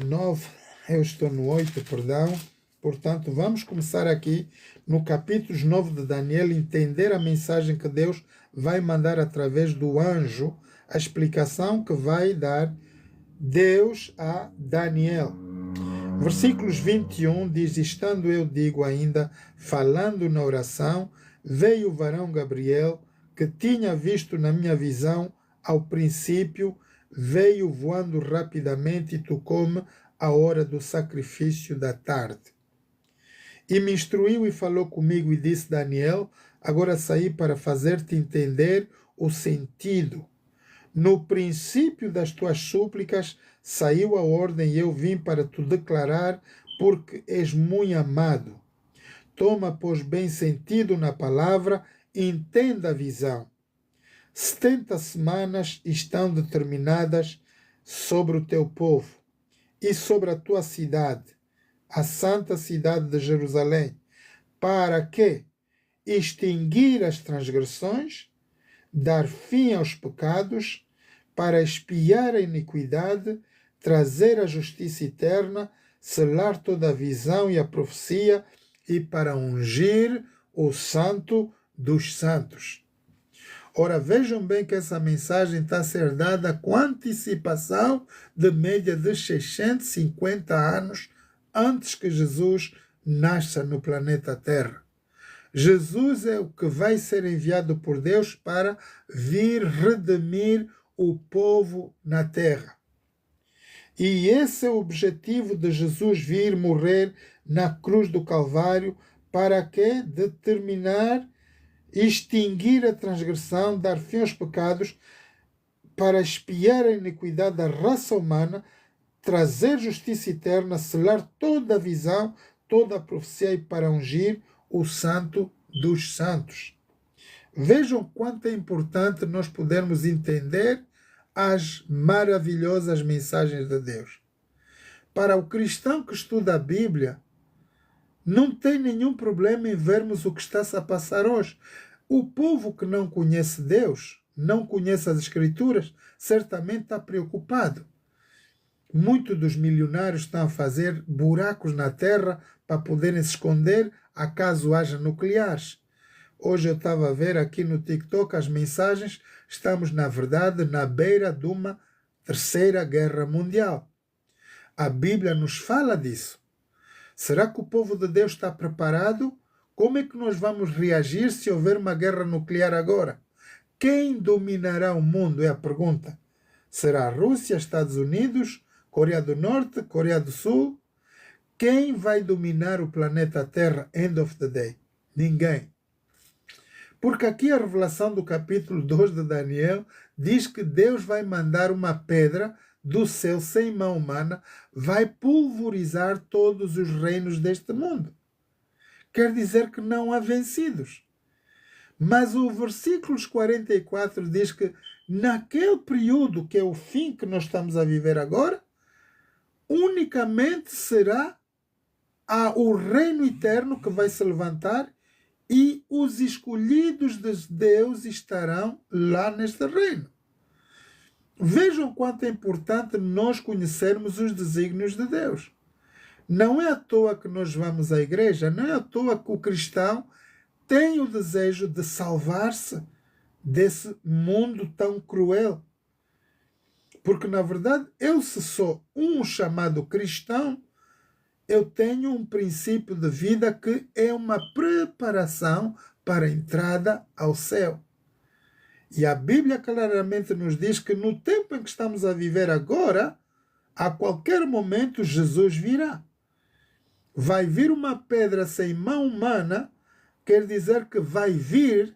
S1: 9, eu estou no 8, perdão. Portanto, vamos começar aqui no capítulo 9 de Daniel, entender a mensagem que Deus vai mandar através do anjo, a explicação que vai dar Deus a Daniel. Versículos 21 diz: estando eu, digo ainda, falando na oração, veio o varão Gabriel, que tinha visto na minha visão ao princípio, veio voando rapidamente e tocou-me a hora do sacrifício da tarde. E me instruiu e falou comigo e disse: Daniel, agora saí para fazer-te entender o sentido. No princípio das tuas súplicas saiu a ordem e eu vim para te declarar, porque és muito amado. Toma, pois, bem sentido na palavra, entenda a visão. 70 semanas estão determinadas sobre o teu povo e sobre a tua cidade, a santa cidade de Jerusalém, para que extinguir as transgressões, dar fim aos pecados, para expiar a iniquidade, trazer a justiça eterna, selar toda a visão e a profecia, e para ungir o santo dos santos. Ora, vejam bem que essa mensagem está a ser dada com antecipação de média de 650 anos antes que Jesus nasça no planeta Terra. Jesus é o que vai ser enviado por Deus para vir redimir o povo na Terra. E esse é o objetivo de Jesus vir morrer na cruz do Calvário, para que determinar, extinguir a transgressão, dar fim aos pecados, para expiar a iniquidade da raça humana, trazer justiça eterna, selar toda a visão, toda a profecia e para ungir o santo dos santos. Vejam quanto é importante nós podermos entender as maravilhosas mensagens de Deus. Para o cristão que estuda a Bíblia, não tem nenhum problema em vermos o que está-se a passar hoje. O povo que não conhece Deus, não conhece as Escrituras, certamente está preocupado. Muitos dos milionários estão a fazer buracos na terra para poderem se esconder acaso haja nucleares. Hoje eu estava a ver aqui no TikTok as mensagens, estamos na verdade na beira de uma terceira guerra mundial. A Bíblia nos fala disso. Será que o povo de Deus está preparado? Como é que nós vamos reagir se houver uma guerra nuclear agora? Quem dominará o mundo é a pergunta. Será a Rússia, Estados Unidos, Coreia do Norte, Coreia do Sul? Quem vai dominar o planeta Terra, end of the day? Ninguém. Porque aqui a revelação do capítulo 2 de Daniel diz que Deus vai mandar uma pedra do céu sem mão humana, vai pulverizar todos os reinos deste mundo. quer dizer que não há vencidos. Mas o versículo 44 diz que naquele período, que é o fim que nós estamos a viver agora, unicamente será o reino eterno que vai se levantar e os escolhidos de Deus estarão lá neste reino. Vejam quanto é importante nós conhecermos os desígnios de Deus. Não é à toa que nós vamos à igreja, não é à toa que o cristão tem o desejo de salvar-se desse mundo tão cruel. Porque, na verdade, eu, se sou um chamado cristão, eu tenho um princípio de vida que é uma preparação para a entrada ao céu. E a Bíblia claramente nos diz que no tempo em que estamos a viver agora, a qualquer momento Jesus virá. Vai vir uma pedra sem mão humana, quer dizer que vai vir,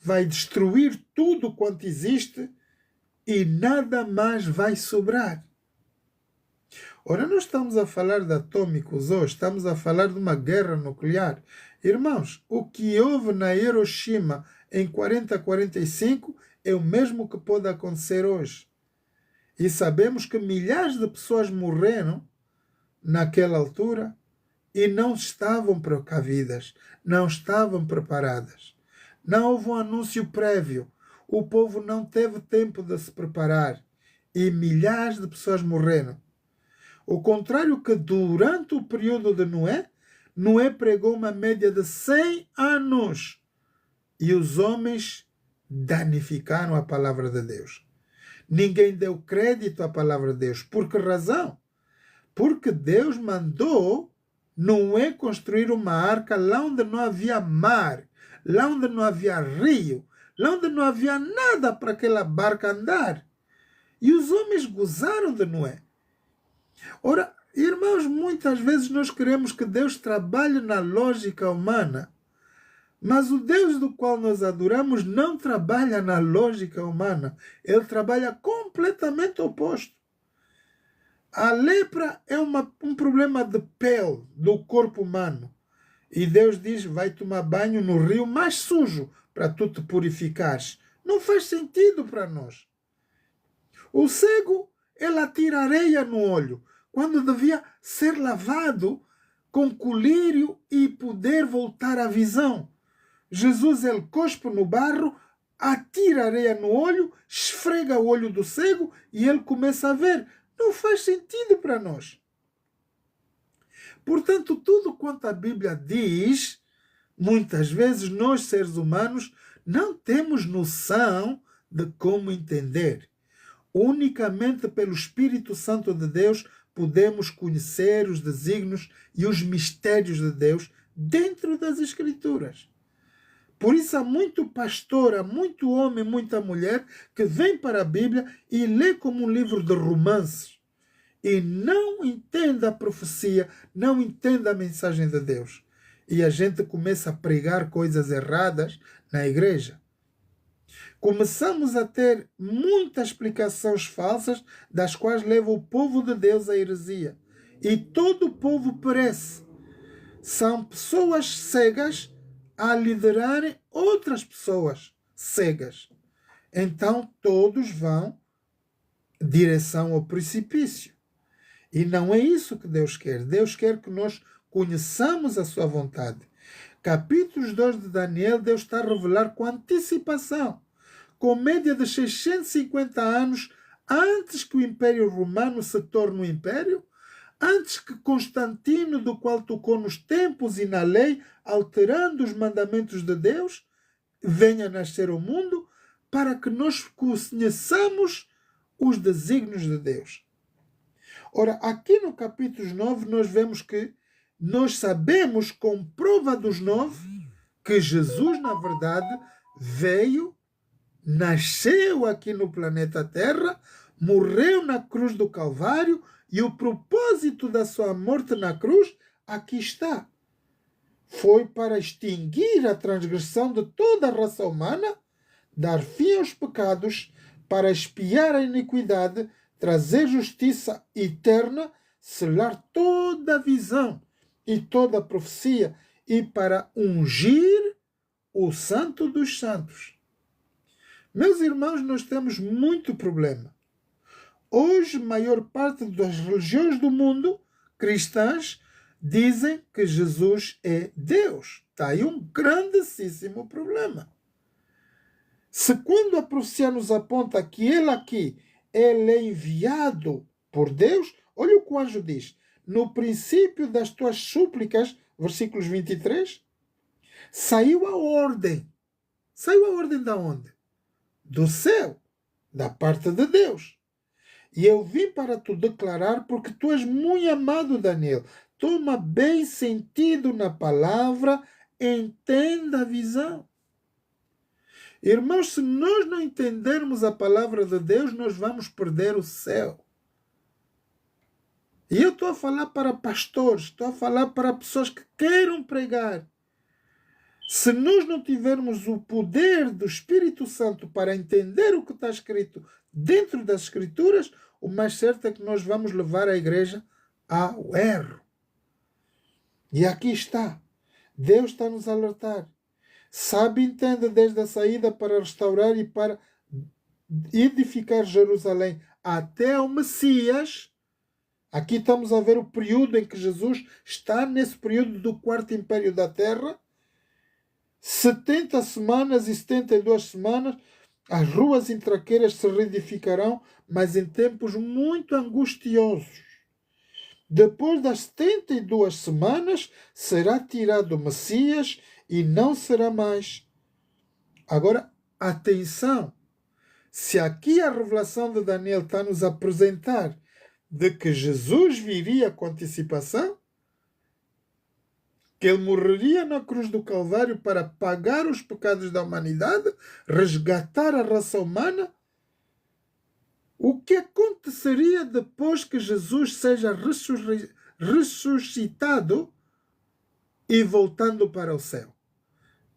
S1: vai destruir tudo quanto existe e nada mais vai sobrar. Ora, nós estamos a falar de atômicos hoje, estamos a falar de uma guerra nuclear. Irmãos, o que houve na Hiroshima em 40-45 é o mesmo que pode acontecer hoje. E sabemos que milhares de pessoas morreram naquela altura e não estavam precavidas, não estavam preparadas. Não houve um anúncio prévio. O povo não teve tempo de se preparar e milhares de pessoas morreram. Ao contrário que durante o período de Noé, Noé pregou uma média de 100 anos e os homens danificaram a palavra de Deus. Ninguém deu crédito à palavra de Deus. Por que razão? Porque Deus mandou Noé construir uma arca lá onde não havia mar, lá onde não havia rio, lá onde não havia nada para aquela barca andar. E os homens gozaram de Noé. Ora, irmãos, muitas vezes nós queremos que Deus trabalhe na lógica humana, mas o Deus do qual nós adoramos não trabalha na lógica humana. Ele trabalha completamente oposto. A lepra é um problema de pele do corpo humano. E Deus diz, vai tomar banho no rio mais sujo para tu te purificares. Não faz sentido para nós. O cego, ele atira areia no olho, quando devia ser lavado com colírio e poder voltar à visão. Jesus, ele cospe no barro, atira areia no olho, esfrega o olho do cego e ele começa a ver. Não faz sentido para nós. Portanto, tudo quanto a Bíblia diz, muitas vezes nós, seres humanos, não temos noção de como entender. Unicamente pelo Espírito Santo de Deus podemos conhecer os desígnios e os mistérios de Deus dentro das Escrituras. Por isso há muito pastor, há muito homem, muita mulher que vem para a Bíblia e lê como um livro de romances e não entende a profecia, não entende a mensagem de Deus. E a gente começa a pregar coisas erradas na igreja. Começamos a ter muitas explicações falsas, das quais leva o povo de Deus à heresia. E todo o povo perece. São pessoas cegas a liderarem outras pessoas cegas. Então todos vão em direção ao precipício. E não é isso que Deus quer. Deus quer que nós conheçamos a sua vontade. Capítulos 2 de Daniel, Deus está a revelar com antecipação, com média de 650 anos antes que o Império Romano se torne um império, antes que Constantino, do qual tocou nos tempos e na lei, alterando os mandamentos de Deus, venha nascer ao mundo, para que nós conheçamos os desígnios de Deus. Ora, aqui no capítulo 9 nós vemos que nós sabemos com prova dos 9 que Jesus, na verdade, veio, nasceu aqui no planeta Terra, morreu na cruz do Calvário e o propósito da sua morte na cruz aqui está. Foi para extinguir a transgressão de toda a raça humana, dar fim aos pecados, para expiar a iniquidade, trazer justiça eterna, selar toda a visão e toda a profecia e para ungir o Santo dos Santos. Meus irmãos, nós temos muito problema. Hoje, a maior parte das religiões do mundo, cristãs, dizem que Jesus é Deus. Está aí um grandíssimo problema. Se quando a profecia nos aponta que ele é enviado por Deus, olha o que o anjo diz. No princípio das tuas súplicas, versículos 23, saiu a ordem. Saiu a ordem da onde? Do céu, da parte de Deus. E eu vim para te declarar, porque tu és muito amado, Daniel. Toma bem sentido na palavra, entenda a visão. Irmãos, se nós não entendermos a palavra de Deus, nós vamos perder o céu. E eu estou a falar para pastores, estou a falar para pessoas que queiram pregar. Se nós não tivermos o poder do Espírito Santo para entender o que está escrito dentro das Escrituras, o mais certo é que nós vamos levar a igreja ao erro. E aqui está. Deus está a nos alertar. Sabe e entende desde a saída para restaurar e para edificar Jerusalém até o Messias. Aqui estamos a ver o período em que Jesus está nesse período do quarto império da terra. 70 semanas e 72 semanas, as ruas intraqueiras se reedificarão, mas em tempos muito angustiosos. Depois das 72 semanas, será tirado o Messias e não será mais. Agora, atenção, se aqui a revelação de Daniel está a nos apresentar de que Jesus viria com antecipação, que ele morreria na cruz do Calvário para pagar os pecados da humanidade, resgatar a raça humana, o que aconteceria depois que Jesus seja ressuscitado e voltando para o céu?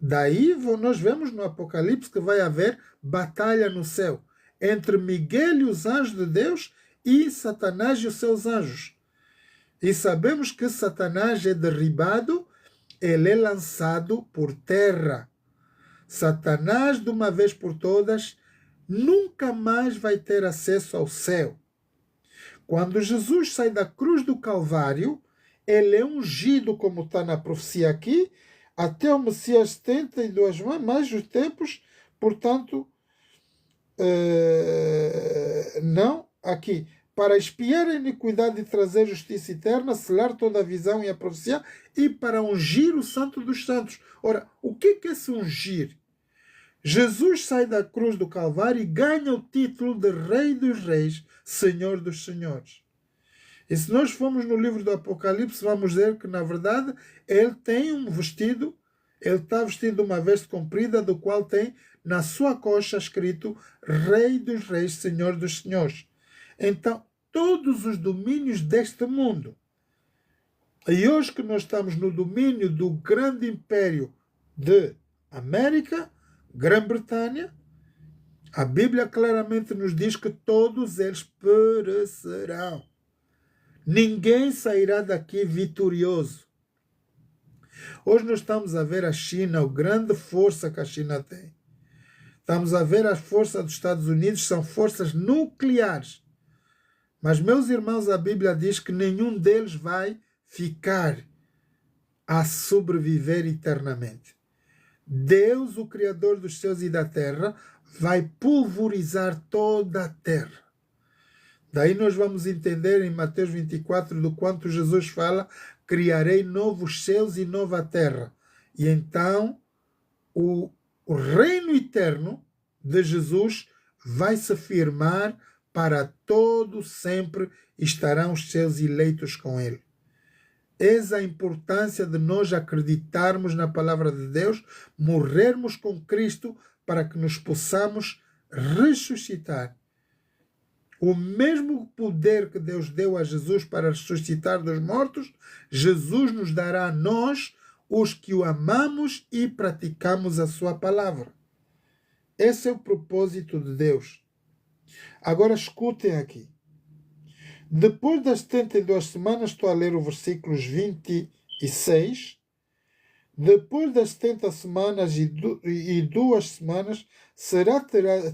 S1: Daí nós vemos no Apocalipse que vai haver batalha no céu entre Miguel e os anjos de Deus e Satanás e os seus anjos. E sabemos que Satanás é derribado, ele é lançado por terra. Satanás, de uma vez por todas, nunca mais vai ter acesso ao céu. Quando Jesus sai da cruz do Calvário, ele é ungido, como está na profecia aqui, até o Messias 72 mais os tempos, portanto, não, aqui, para expiar a iniquidade e trazer justiça eterna, selar toda a visão e a profecia, e para ungir o Santo dos Santos. Ora, o que é se ungir? Jesus sai da cruz do Calvário e ganha o título de Rei dos Reis, Senhor dos Senhores. E se nós formos no livro do Apocalipse, vamos ver que, na verdade, ele tem um vestido, ele está vestido de uma veste comprida, do qual tem na sua coxa escrito Rei dos Reis, Senhor dos Senhores. Então, todos os domínios deste mundo, e hoje que nós estamos no domínio do grande império de América, Grã-Bretanha, a Bíblia claramente nos diz que todos eles perecerão. Ninguém sairá daqui vitorioso. Hoje nós estamos a ver a China, a grande força que a China tem. Estamos a ver a força dos Estados Unidos, são forças nucleares. Mas, meus irmãos, a Bíblia diz que nenhum deles vai ficar a sobreviver eternamente. Deus, o Criador dos céus e da terra, vai pulverizar toda a terra. Daí nós vamos entender em Mateus 24 do quanto Jesus fala: criarei novos céus e nova terra. E então o reino eterno de Jesus vai se firmar para todo sempre, estarão os seus eleitos com ele. Eis a importância de nós acreditarmos na palavra de Deus, morrermos com Cristo para que nos possamos ressuscitar. O mesmo poder que Deus deu a Jesus para ressuscitar dos mortos, Jesus nos dará a nós, os que o amamos e praticamos a sua palavra. Esse é o propósito de Deus. Agora escutem aqui. Depois das 72 semanas, estou a ler o versículos 26, Depois das 70 semanas e 2 semanas, será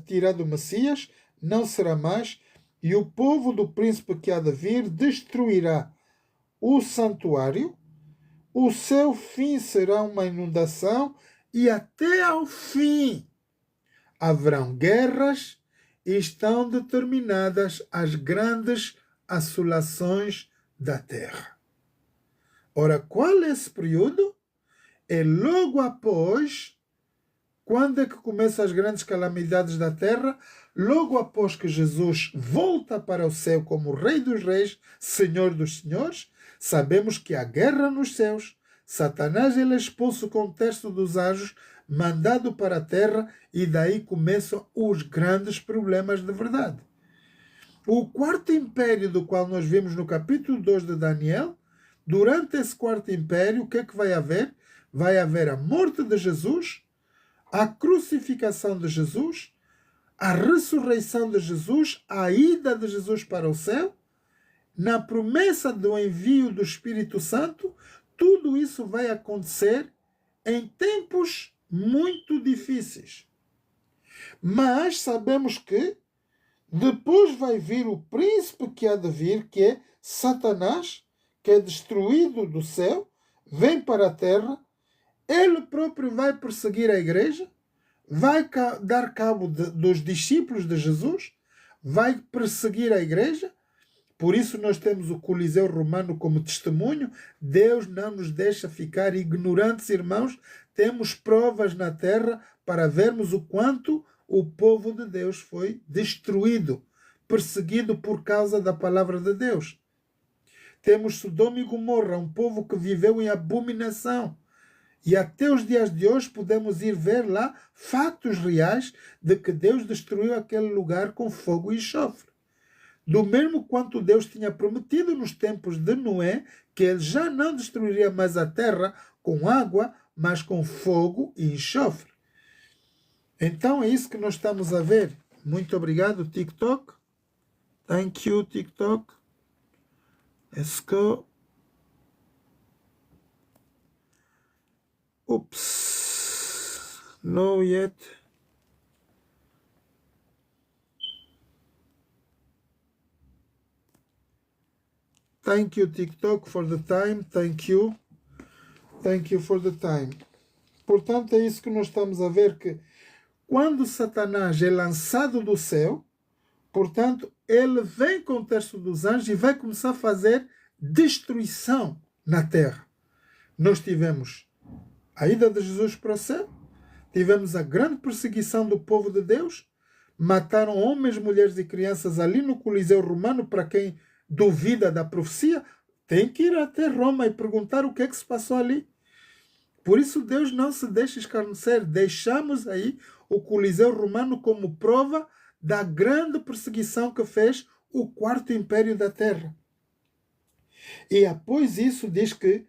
S1: tirado o Messias, não será mais, e o povo do príncipe que há de vir destruirá o santuário. O seu fim será uma inundação, e até ao fim haverão guerras, e estão determinadas as grandes assolações da terra. Ora, qual é esse período? É logo após, quando é que começam as grandes calamidades da terra? Logo após que Jesus volta para o céu como Rei dos Reis, Senhor dos Senhores. Sabemos que há guerra nos céus. Satanás ele é expulso com o terço dos anjos, mandado para a terra, e daí começam os grandes problemas de verdade. O quarto império do qual nós vimos no capítulo 2 de Daniel, durante esse quarto império, o que é que vai haver? Vai haver a morte de Jesus, a crucificação de Jesus, a ressurreição de Jesus, a ida de Jesus para o céu, na promessa do envio do Espírito Santo. Tudo isso vai acontecer em tempos muito difíceis. Mas sabemos que depois vai vir o príncipe que há de vir, que é Satanás, que é destruído do céu, vem para a terra, ele próprio vai perseguir a igreja, vai dar cabo dos discípulos de Jesus, vai perseguir a igreja. Por isso nós temos o Coliseu Romano como testemunho. Deus não nos deixa ficar ignorantes, irmãos. Temos provas na terra para vermos o quanto o povo de Deus foi destruído, perseguido por causa da palavra de Deus. Temos Sodoma e Gomorra, um povo que viveu em abominação. E até os dias de hoje podemos ir ver lá fatos reais de que Deus destruiu aquele lugar com fogo e enxofre. Do mesmo quanto Deus tinha prometido nos tempos de Noé, que ele já não destruiria mais a terra com água, mas com fogo e enxofre. Então é isso que nós estamos a ver. Muito obrigado, TikTok. Thank you, TikTok. Let's go. Oops. No yet. Thank you, TikTok, for the time. Thank you. Thank you for the time. Portanto, é isso que nós estamos a ver, que quando Satanás é lançado do céu, portanto, ele vem com o terço dos anjos e vai começar a fazer destruição na terra. Nós tivemos a ida de Jesus para o céu, tivemos a grande perseguição do povo de Deus, mataram homens, mulheres e crianças ali no Coliseu Romano. Para quem duvida da profecia, tem que ir até Roma e perguntar o que é que se passou ali. Por isso Deus não se deixa escarnecer. Deixamos aí o Coliseu Romano como prova da grande perseguição que fez o quarto império da terra. E após isso diz que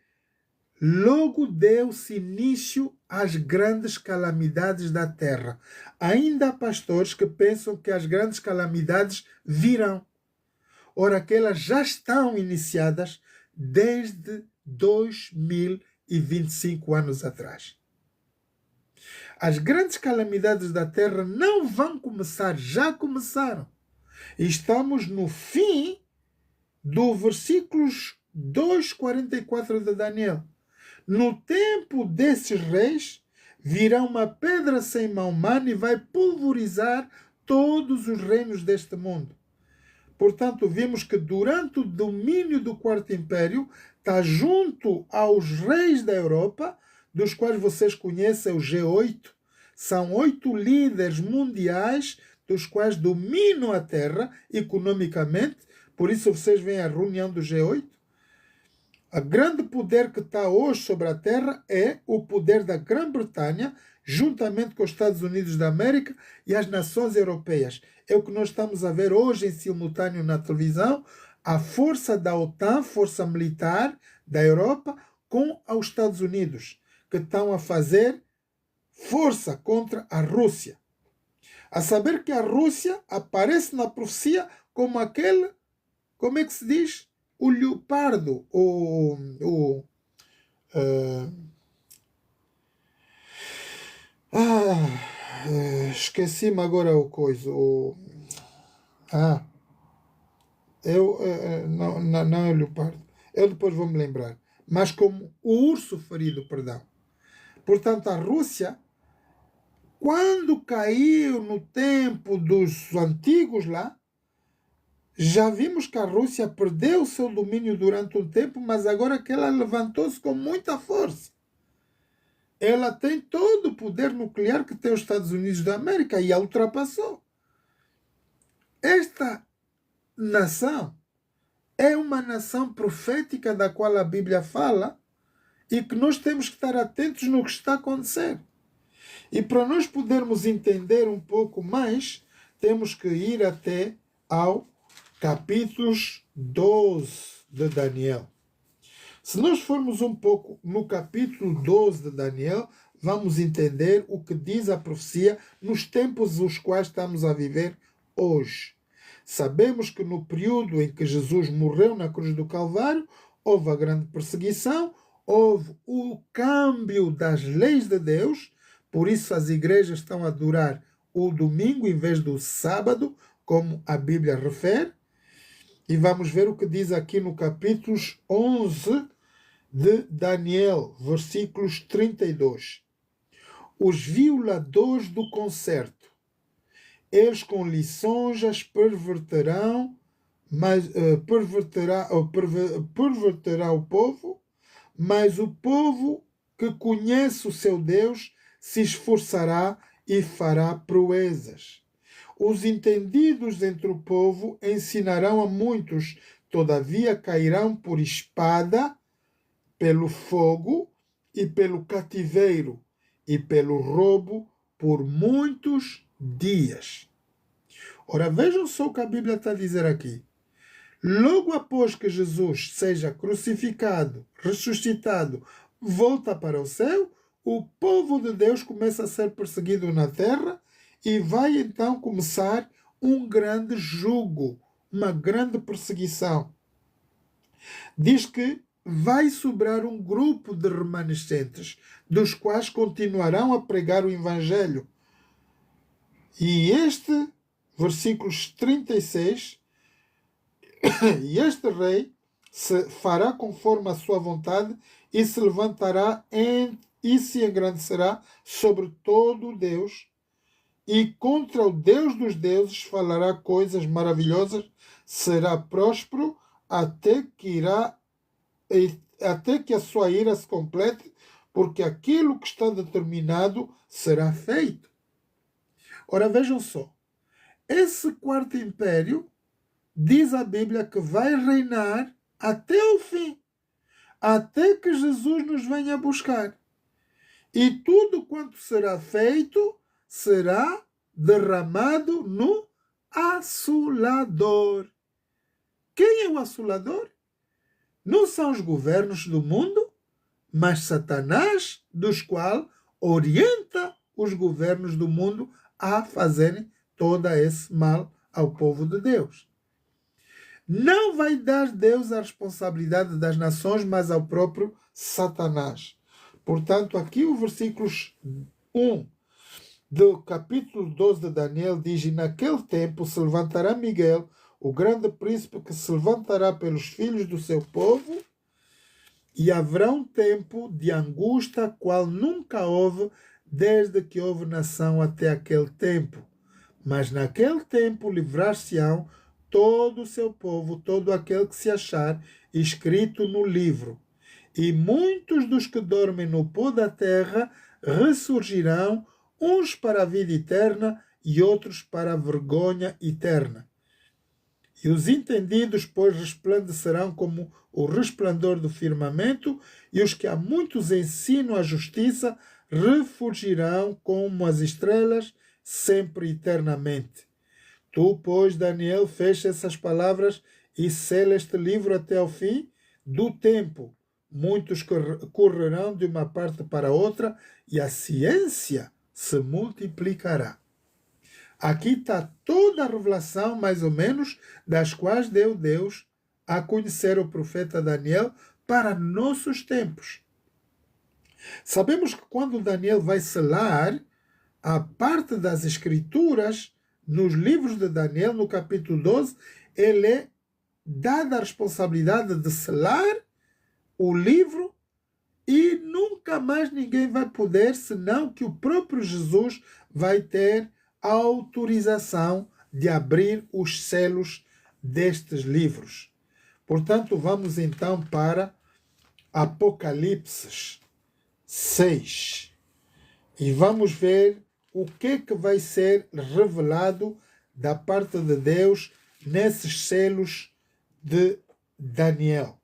S1: logo deu-se início às grandes calamidades da terra. Ainda há pastores que pensam que as grandes calamidades virão. Ora, aquelas já estão iniciadas desde 2025 anos atrás. As grandes calamidades da terra não vão começar, já começaram. E estamos no fim do versículos 2:44 de Daniel. No tempo desses reis, virá uma pedra sem mão humana e vai pulverizar todos os reinos deste mundo. Portanto, vimos que durante o domínio do Quarto Império, está junto aos reis da Europa, dos quais vocês conhecem o G8. São 8 líderes mundiais, dos quais dominam a Terra economicamente. Por isso vocês veem a reunião do G8. O grande poder que está hoje sobre a Terra é o poder da Grã-Bretanha, juntamente com os Estados Unidos da América e as nações europeias. É o que nós estamos a ver hoje em simultâneo na televisão, a força da OTAN, força militar da Europa, com os Estados Unidos, que estão a fazer força contra a Rússia. A saber que a Rússia aparece na profecia como aquele, como é que se diz? O leopardo, Esqueci-me agora o coisa. Ah, não é o leopardo. Eu depois vou me lembrar. Mas como o urso ferido, perdão. Portanto, a Rússia, quando caiu no tempo dos antigos lá, já vimos que a Rússia perdeu o seu domínio durante um tempo, mas agora que ela levantou-se com muita força. Ela tem todo o poder nuclear que tem os Estados Unidos da América e a ultrapassou. Esta nação é uma nação profética da qual a Bíblia fala e que nós temos que estar atentos no que está a acontecer. E para nós podermos entender um pouco mais, temos que ir até ao capítulo 12 de Daniel. Se nós formos um pouco no capítulo 12 de Daniel, vamos entender o que diz a profecia nos tempos os quais estamos a viver hoje. Sabemos que no período em que Jesus morreu na cruz do Calvário, houve a grande perseguição, houve o câmbio das leis de Deus, por isso as igrejas estão a adorar o domingo em vez do sábado, como a Bíblia refere. E vamos ver o que diz aqui no capítulo 11 de Daniel, versículos 32. Os violadores do concerto, eles com lisonjas perverterão o povo, mas o povo que conhece o seu Deus se esforçará e fará proezas. Os entendidos entre o povo ensinarão a muitos, todavia cairão por espada, pelo fogo e pelo cativeiro e pelo roubo por muitos dias. Ora, vejam só o que a Bíblia está a dizer aqui. Logo após que Jesus seja crucificado, ressuscitado, volta para o céu, o povo de Deus começa a ser perseguido na terra e vai então começar um grande jugo, uma grande perseguição. Diz que vai sobrar um grupo de remanescentes, dos quais continuarão a pregar o Evangelho. E este, versículos 36, e este rei se fará conforme a sua vontade e se levantará e se engrandecerá sobre todo o Deus, e contra o Deus dos deuses falará coisas maravilhosas, será próspero até que a sua ira se complete, porque aquilo que está determinado será feito. Ora, vejam só. Esse quarto império, diz a Bíblia, que vai reinar até o fim, até que Jesus nos venha buscar. E tudo quanto será feito será derramado no assolador. Quem é o assolador? Não são os governos do mundo, mas Satanás, dos quais orienta os governos do mundo a fazerem todo esse mal ao povo de Deus. Não vai dar Deus a responsabilidade das nações, mas ao próprio Satanás. Portanto, aqui o versículo 1 do capítulo 12 de Daniel diz: e naquele tempo se levantará Miguel, o grande príncipe, que se levantará pelos filhos do seu povo, e haverá um tempo de angústia, qual nunca houve, desde que houve nação até aquele tempo. Mas naquele tempo livrar-se-ão todo o seu povo, todo aquele que se achar escrito no livro. E muitos dos que dormem no pó da terra ressurgirão, uns para a vida eterna e outros para a vergonha eterna. E os entendidos, pois, resplandecerão como o resplendor do firmamento, e os que a muitos ensinam a justiça refulgirão como as estrelas, sempre e eternamente. Tu, pois, Daniel, fecha essas palavras e sela este livro até ao fim do tempo. Muitos correrão de uma parte para outra, e a ciência se multiplicará. Aqui está toda a revelação, mais ou menos, das quais deu Deus a conhecer o profeta Daniel para nossos tempos. Sabemos que quando Daniel vai selar a parte das Escrituras, nos livros de Daniel, no capítulo 12, ele é dada a responsabilidade de selar o livro e nunca mais ninguém vai poder, senão que o próprio Jesus vai ter a autorização de abrir os selos destes livros. Portanto, vamos então para Apocalipse 6 e vamos ver o que vai ser revelado da parte de Deus nesses selos de Daniel.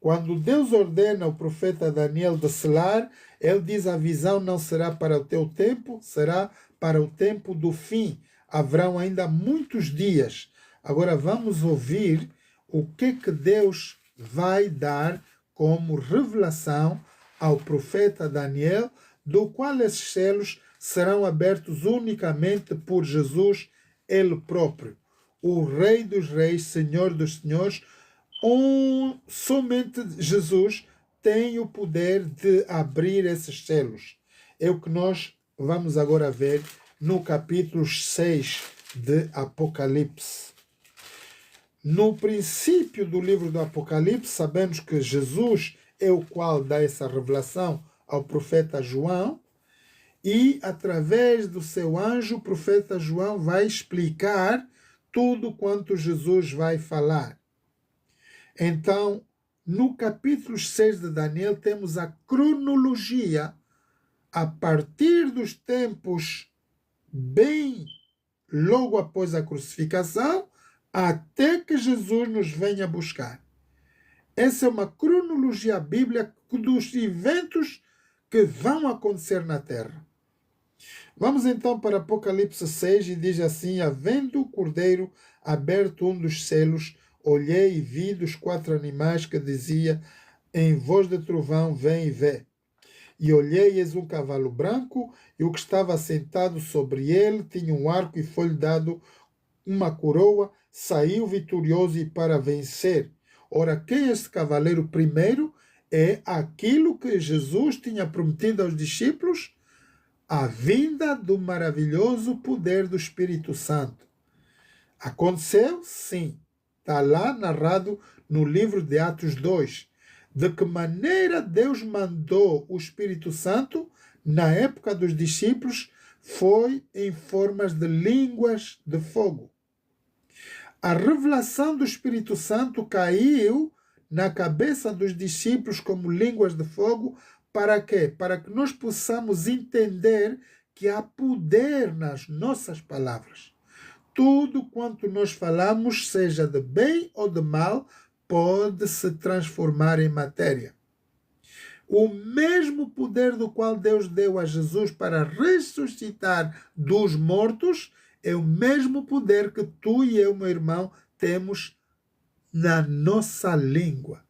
S1: Quando Deus ordena ao profeta Daniel de selar, ele diz: a visão não será para o teu tempo, será para o tempo do fim. Haverão ainda muitos dias. Agora vamos ouvir o que Deus vai dar como revelação ao profeta Daniel, do qual esses selos serão abertos unicamente por Jesus, ele próprio, o Rei dos Reis, Senhor dos Senhores. Somente Jesus tem o poder de abrir esses selos. É o que nós vamos agora ver no capítulo 6 de Apocalipse. No princípio do livro do Apocalipse, sabemos que Jesus é o qual dá essa revelação ao profeta João, e através do seu anjo, o profeta João vai explicar tudo quanto Jesus vai falar. Então, no capítulo 6 de Daniel, temos a cronologia a partir dos tempos bem logo após a crucificação, até que Jesus nos venha buscar. Essa é uma cronologia bíblica dos eventos que vão acontecer na Terra. Vamos então para Apocalipse 6 e diz assim: havendo o cordeiro aberto um dos selos, olhei e vi dos 4 animais que dizia em voz de trovão: vem e vê. E olhei, eis um cavalo branco, e o que estava sentado sobre ele tinha um arco e foi-lhe dado uma coroa, saiu vitorioso e para vencer. Ora, quem é este cavaleiro? Primeiro é aquilo que Jesus tinha prometido aos discípulos, a vinda do maravilhoso poder do Espírito Santo. Aconteceu? Sim. Está lá narrado no livro de Atos 2. De que maneira Deus mandou o Espírito Santo na época dos discípulos foi em formas de línguas de fogo. A revelação do Espírito Santo caiu na cabeça dos discípulos como línguas de fogo. Para quê? Para que nós possamos entender que há poder nas nossas palavras. Tudo quanto nós falamos, seja de bem ou de mal, pode se transformar em matéria. O mesmo poder do qual Deus deu a Jesus para ressuscitar dos mortos é o mesmo poder que tu e eu, meu irmão, temos na nossa língua.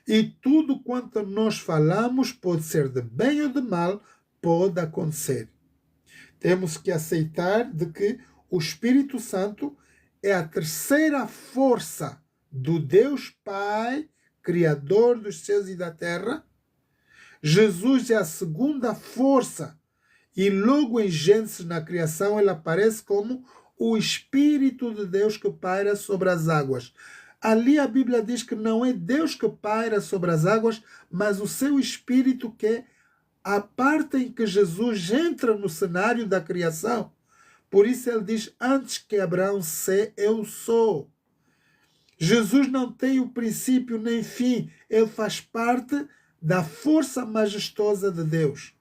S1: E tudo quanto nós falamos, pode ser de bem ou de mal, pode acontecer. Temos que aceitar de que o Espírito Santo é a terceira força do Deus Pai, Criador dos céus e da terra. Jesus é a segunda força. E logo em Gênesis, na criação, ele aparece como o Espírito de Deus que paira sobre as águas. Ali a Bíblia diz que não é Deus que paira sobre as águas, mas o seu Espírito, que é a parte em que Jesus entra no cenário da criação. Por isso ele diz: antes que Abraão seja, eu sou. Jesus não tem o princípio nem fim. Ele faz parte da força majestosa de Deus.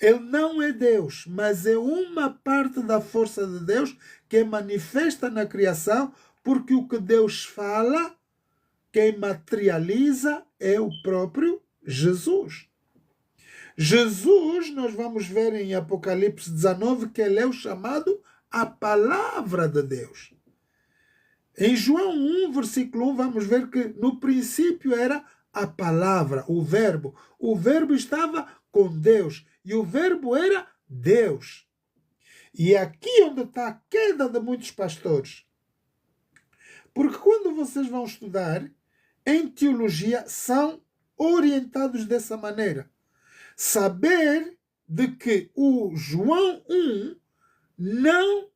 S1: Ele não é Deus, mas é uma parte da força de Deus que é manifesta na criação, porque o que Deus fala, quem materializa é o próprio Jesus. Jesus, nós vamos ver em Apocalipse 19, que ele é o chamado a palavra de Deus. Em João 1, versículo 1, vamos ver que no princípio era a palavra, o verbo. O verbo estava com Deus e o verbo era Deus. E é aqui onde está a queda de muitos pastores. Porque quando vocês vão estudar em teologia, são orientados dessa maneira. Saber de que o João 1 não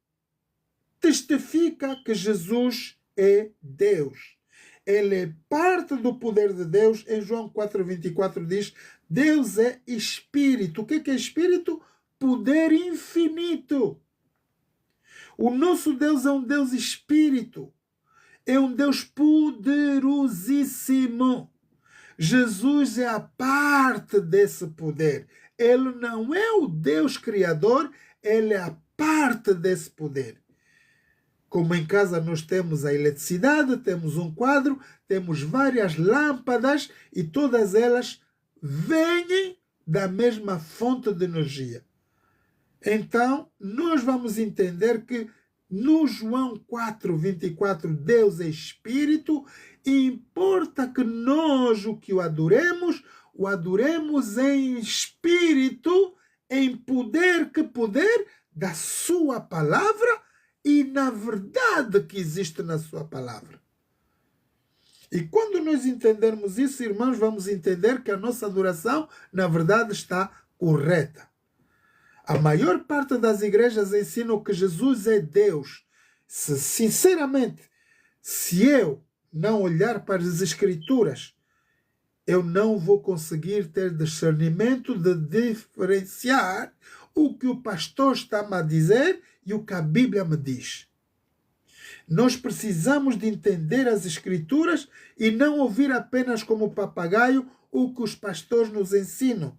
S1: testifica que Jesus é Deus. Ele é parte do poder de Deus. Em João 4,24 diz: Deus é Espírito. O que é Espírito? Poder infinito. O nosso Deus é um Deus Espírito. É um Deus poderosíssimo. Jesus é a parte desse poder. Ele não é o Deus Criador, ele é a parte desse poder. Como em casa nós temos a eletricidade, temos um quadro, temos várias lâmpadas e todas elas vêm da mesma fonte de energia. Então, nós vamos entender que no João 4,24, Deus é Espírito e importa que nós o adoremos em Espírito, em poder, que poder? Da sua palavra e na verdade que existe na sua palavra. E quando nós entendermos isso, irmãos, vamos entender que a nossa adoração, na verdade, está correta. A maior parte das igrejas ensinam que Jesus é Deus. Sinceramente, se eu não olhar para as Escrituras, eu não vou conseguir ter discernimento de diferenciar o que o pastor está-me a dizer e o que a Bíblia me diz. Nós precisamos de entender as Escrituras e não ouvir apenas como papagaio o que os pastores nos ensinam.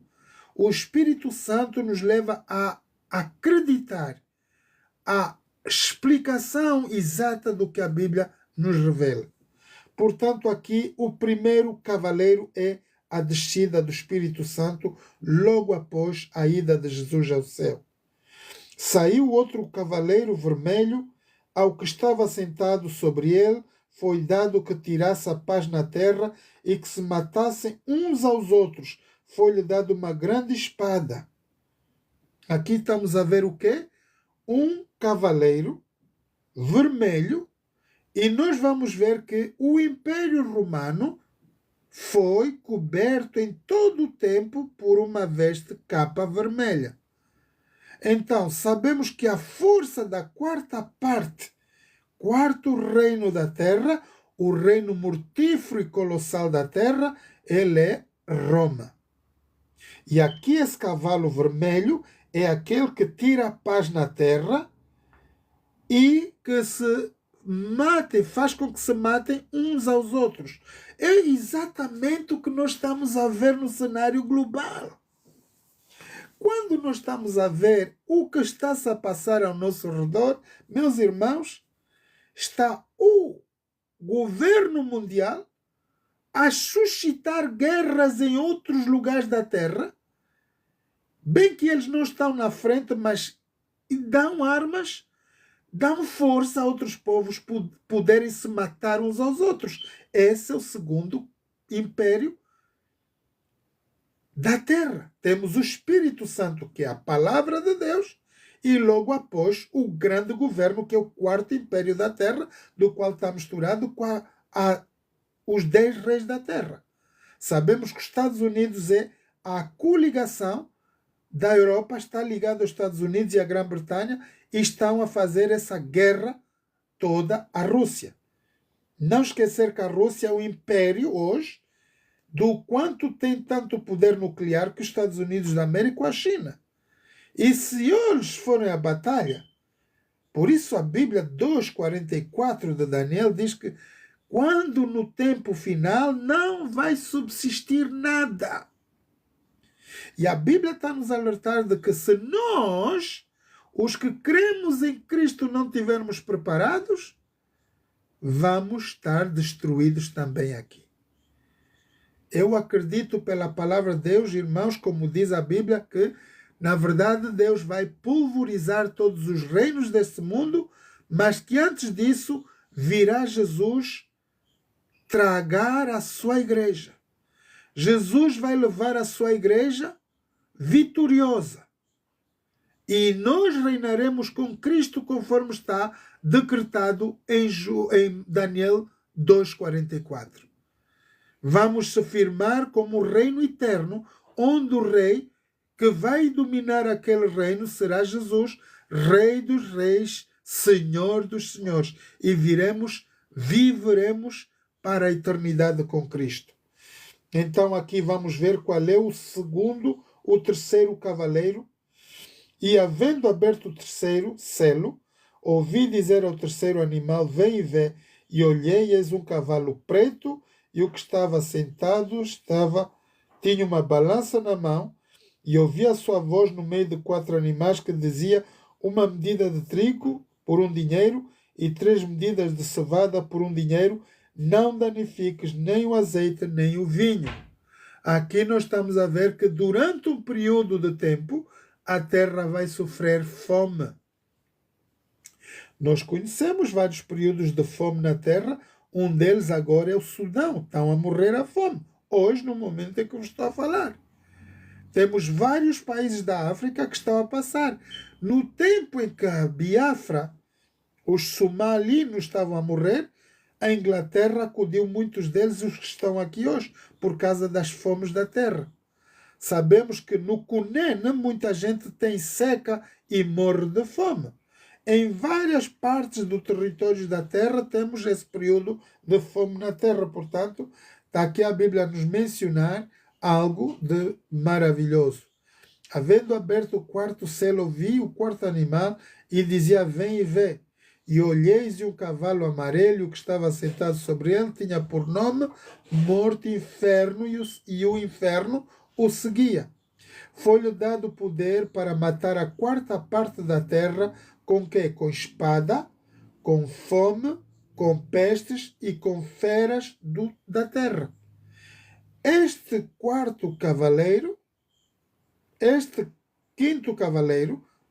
S1: O Espírito Santo nos leva a acreditar a explicação exata do que a Bíblia nos revela. Portanto, aqui o primeiro cavaleiro é a descida do Espírito Santo logo após a ida de Jesus ao céu. Saiu outro cavaleiro vermelho, ao que estava sentado sobre ele foi dado que tirasse a paz na terra e que se matassem uns aos outros. Foi-lhe dado uma grande espada. Aqui estamos a ver o quê? Um cavaleiro vermelho, e nós vamos ver que o Império Romano foi coberto em todo o tempo por uma veste capa vermelha. Então, sabemos que a força da quarta parte, quarto reino da terra, o reino mortífero e colossal da terra, ele é Roma. E aqui esse cavalo vermelho é aquele que tira a paz na terra e que se mate, faz com que se matem uns aos outros. É exatamente o que nós estamos a ver no cenário global. Quando nós estamos a ver o que está-se a passar ao nosso redor, meus irmãos, está o governo mundial a suscitar guerras em outros lugares da terra. Bem que eles não estão na frente, mas dão armas, dão força a outros povos poderem se matar uns aos outros. Esse é o segundo império da terra. Temos o Espírito Santo, que é a palavra de Deus, e logo após o grande governo, que é o quarto império da terra, do qual está misturado com os 10 reis da terra. Sabemos que os Estados Unidos é a coligação da Europa, está ligada aos Estados Unidos e à Grã-Bretanha, e estão a fazer essa guerra toda à Rússia. Não esquecer que a Rússia é um império hoje, do quanto tem tanto poder nuclear que os Estados Unidos da América ou a China. E se eles forem à batalha, por isso a Bíblia 2,44 de Daniel diz que quando no tempo final não vai subsistir nada. E a Bíblia está nos a alertar de que se nós, os que cremos em Cristo, não estivermos preparados, vamos estar destruídos também aqui. Eu acredito pela palavra de Deus, irmãos, como diz a Bíblia, que na verdade Deus vai pulverizar todos os reinos deste mundo, mas que antes disso virá Jesus tragar a sua igreja. Jesus vai levar a sua igreja vitoriosa. E nós reinaremos com Cristo conforme está decretado em Daniel 2,44. Vamos se firmar como reino eterno, onde o rei que vai dominar aquele reino será Jesus, Rei dos Reis, Senhor dos Senhores. E viveremos para a eternidade com Cristo. Então aqui vamos ver qual é o terceiro cavaleiro. E havendo aberto o terceiro selo, ouvi dizer ao terceiro animal, vem e vê. E olhei, eis um cavalo preto, e o que estava sentado tinha uma balança na mão, e ouvi a sua voz no meio de 4 animais que dizia, uma medida de trigo por 1 dinheiro, e 3 medidas de cevada por 1 dinheiro, não danifiques nem o azeite, nem o vinho. Aqui nós estamos a ver que durante um período de tempo, a terra vai sofrer fome. Nós conhecemos vários períodos de fome na terra, um deles agora é o Sudão, estão a morrer à fome, hoje no momento em que vos estou a falar. Temos vários países da África que estão a passar. No tempo em que a Biafra, os somalinos estavam a morrer, a Inglaterra acudiu muitos deles, os que estão aqui hoje, por causa das fomes da terra. Sabemos que no Cunene muita gente tem seca e morre de fome. Em várias partes do território da terra temos esse período de fome na terra. Portanto, está aqui a Bíblia a nos mencionar algo de maravilhoso. Havendo aberto o 4º selo, vi o 4º animal e dizia, vem e vê. E olheis, e um cavalo amarelo que estava sentado sobre ele tinha por nome Morte e Inferno, e o inferno o seguia. Foi-lhe dado poder para matar a 4ª parte da terra, com quê? Com espada, com fome, com pestes e com feras da terra. Este 5º cavaleiro,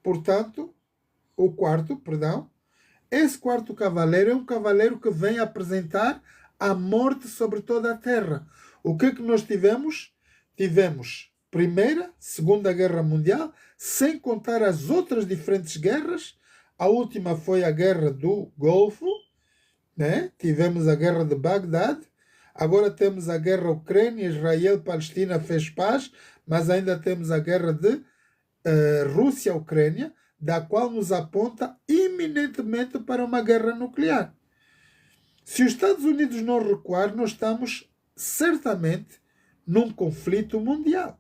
S1: portanto, esse 4º cavaleiro é um cavaleiro que vem apresentar a morte sobre toda a terra. O que nós tivemos? Tivemos Primeira, Segunda Guerra Mundial, sem contar as outras diferentes guerras. A última foi a Guerra do Golfo, né? Tivemos a Guerra de Bagdad. Agora temos a Guerra Ucrânia, Israel, Palestina fez paz, mas ainda temos a Guerra de Rússia-Ucrânia, da qual nos aponta iminentemente para uma guerra nuclear. Se os Estados Unidos não recuar, nós estamos certamente num conflito mundial.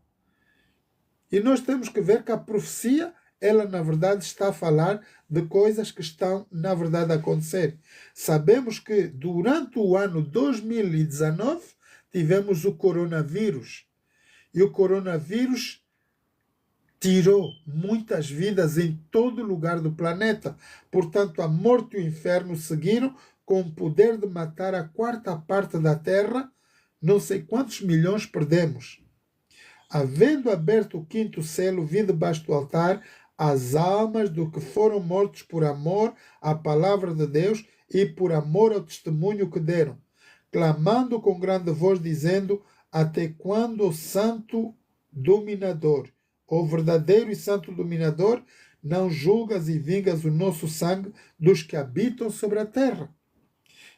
S1: E nós temos que ver que a profecia, ela na verdade está a falar de coisas que estão na verdade a acontecer. Sabemos que durante o ano 2019 tivemos o coronavírus. E o coronavírus tirou muitas vidas em todo lugar do planeta. Portanto, a morte e o inferno seguiram com o poder de matar a 4ª parte da terra. Não sei quantos milhões perdemos. Havendo aberto o 5º selo, vi debaixo do altar as almas do que foram mortos por amor à palavra de Deus e por amor ao testemunho que deram, clamando com grande voz, dizendo, até quando o santo dominador, o verdadeiro e santo dominador, não julgas e vingas o nosso sangue dos que habitam sobre a terra?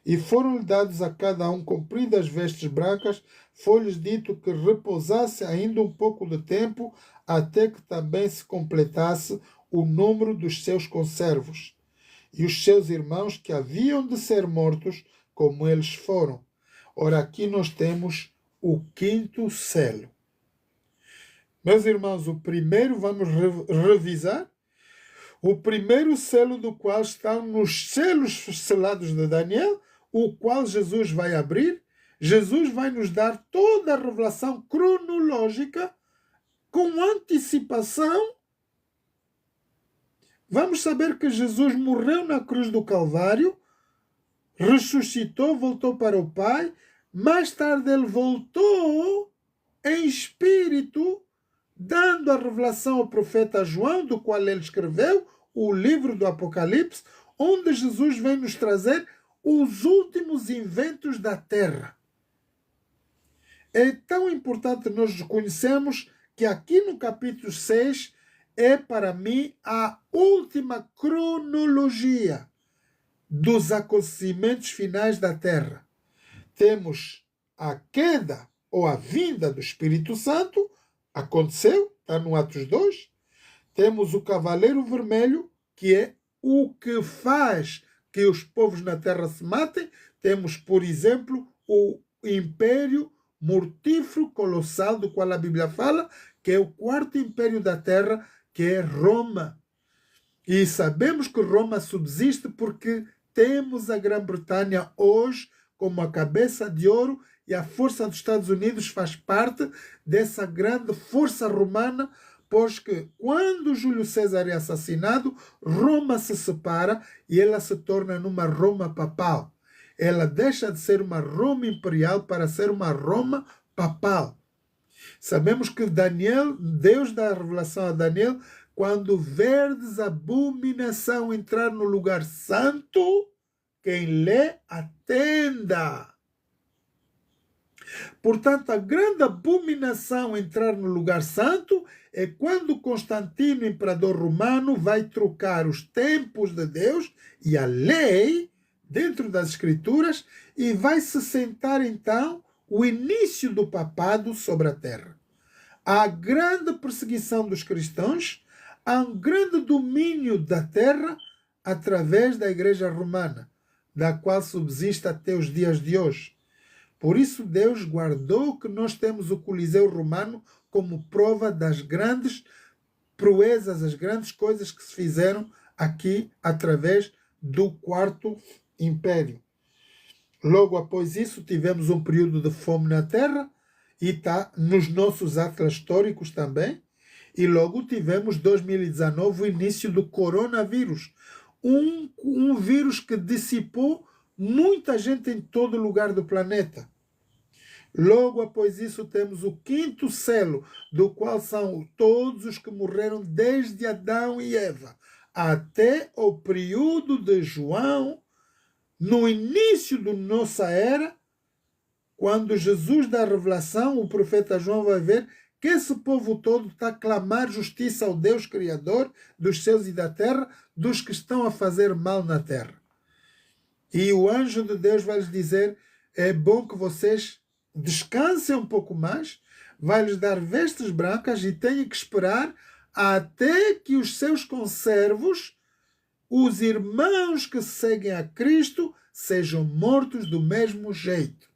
S1: E foram-lhe dados a cada um compridas vestes brancas, foi-lhes dito que repousasse ainda um pouco de tempo, até que também se completasse o número dos seus conservos, e os seus irmãos que haviam de ser mortos, como eles foram. Ora, aqui nós temos o 5º selo. Meus irmãos, o primeiro, vamos revisar, o primeiro selo do qual estão nos selos selados de Daniel, o qual Jesus vai abrir. Jesus vai nos dar toda a revelação cronológica, com antecipação. Vamos saber que Jesus morreu na cruz do Calvário, ressuscitou, voltou para o Pai. Mais tarde ele voltou em espírito, dando a revelação ao profeta João, do qual ele escreveu o livro do Apocalipse, onde Jesus vem nos trazer os últimos inventos da terra. É tão importante nós reconhecermos que aqui no capítulo 6 é para mim a última cronologia dos acontecimentos finais da terra. Temos a queda ou a vinda do Espírito Santo, aconteceu, está no Atos 2. Temos o cavaleiro vermelho, que é o que faz que os povos na terra se matem. Temos, por exemplo, o império mortífero colossal, do qual a Bíblia fala, que é o quarto império da terra, que é Roma. E sabemos que Roma subsiste porque temos a Grã-Bretanha hoje como a cabeça de ouro, e a força dos Estados Unidos faz parte dessa grande força romana, pois que quando Júlio César é assassinado, Roma se separa e ela se torna numa Roma papal. Ela deixa de ser uma Roma imperial para ser uma Roma papal. Sabemos que Deus dá a revelação a Daniel, quando verdes a abominação entrar no lugar santo, quem lê atenda. Portanto, a grande abominação entrar no lugar santo é quando Constantino, imperador romano, vai trocar os tempos de Deus e a lei dentro das escrituras e vai se sentar então o início do papado sobre a terra. Há grande perseguição dos cristãos, há um grande domínio da terra através da Igreja Romana, da qual subsiste até os dias de hoje. Por isso Deus guardou que nós temos o Coliseu Romano como prova das grandes proezas, as grandes coisas que se fizeram aqui através do Quarto Império. Logo após isso tivemos um período de fome na terra, e está nos nossos atlas históricos também. E logo tivemos 2019 o início do coronavírus, um vírus que dissipou muita gente em todo lugar do planeta. Logo após isso temos o quinto selo, do qual são todos os que morreram desde Adão e Eva até o período de João, no início da nossa era, quando Jesus dá a revelação, o profeta João vai ver que esse povo todo está a clamar justiça ao Deus Criador dos céus e da terra, dos que estão a fazer mal na terra. E o anjo de Deus vai lhes dizer, é bom que vocês descansem um pouco mais, vai lhes dar vestes brancas e têm que esperar até que os seus conservos, os irmãos que seguem a Cristo, sejam mortos do mesmo jeito.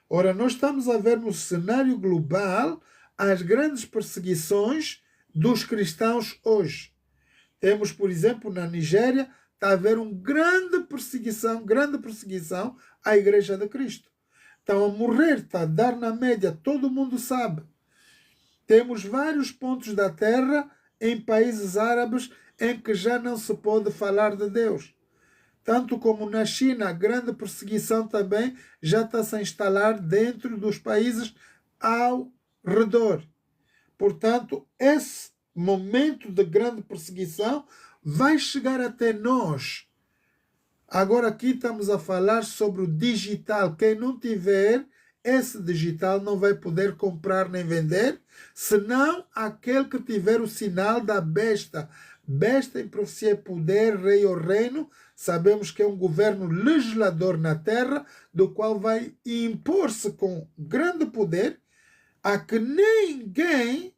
S1: Ora, nós estamos a ver no cenário global as grandes perseguições dos cristãos hoje. Temos, por exemplo, na Nigéria, está a haver uma grande perseguição à Igreja de Cristo. Estão a morrer, está a dar na média, todo mundo sabe. Temos vários pontos da terra em países árabes em que já não se pode falar de Deus. Tanto como na China, a grande perseguição também já está a se instalar dentro dos países ao redor. Portanto, esse momento de grande perseguição vai chegar até nós. Agora aqui estamos a falar sobre o digital. Quem não tiver esse digital não vai poder comprar nem vender, senão aquele que tiver o sinal da besta. Besta em profecia é poder, rei ou reino. Sabemos que é um governo legislador na terra, do qual vai impor-se com grande poder a que ninguém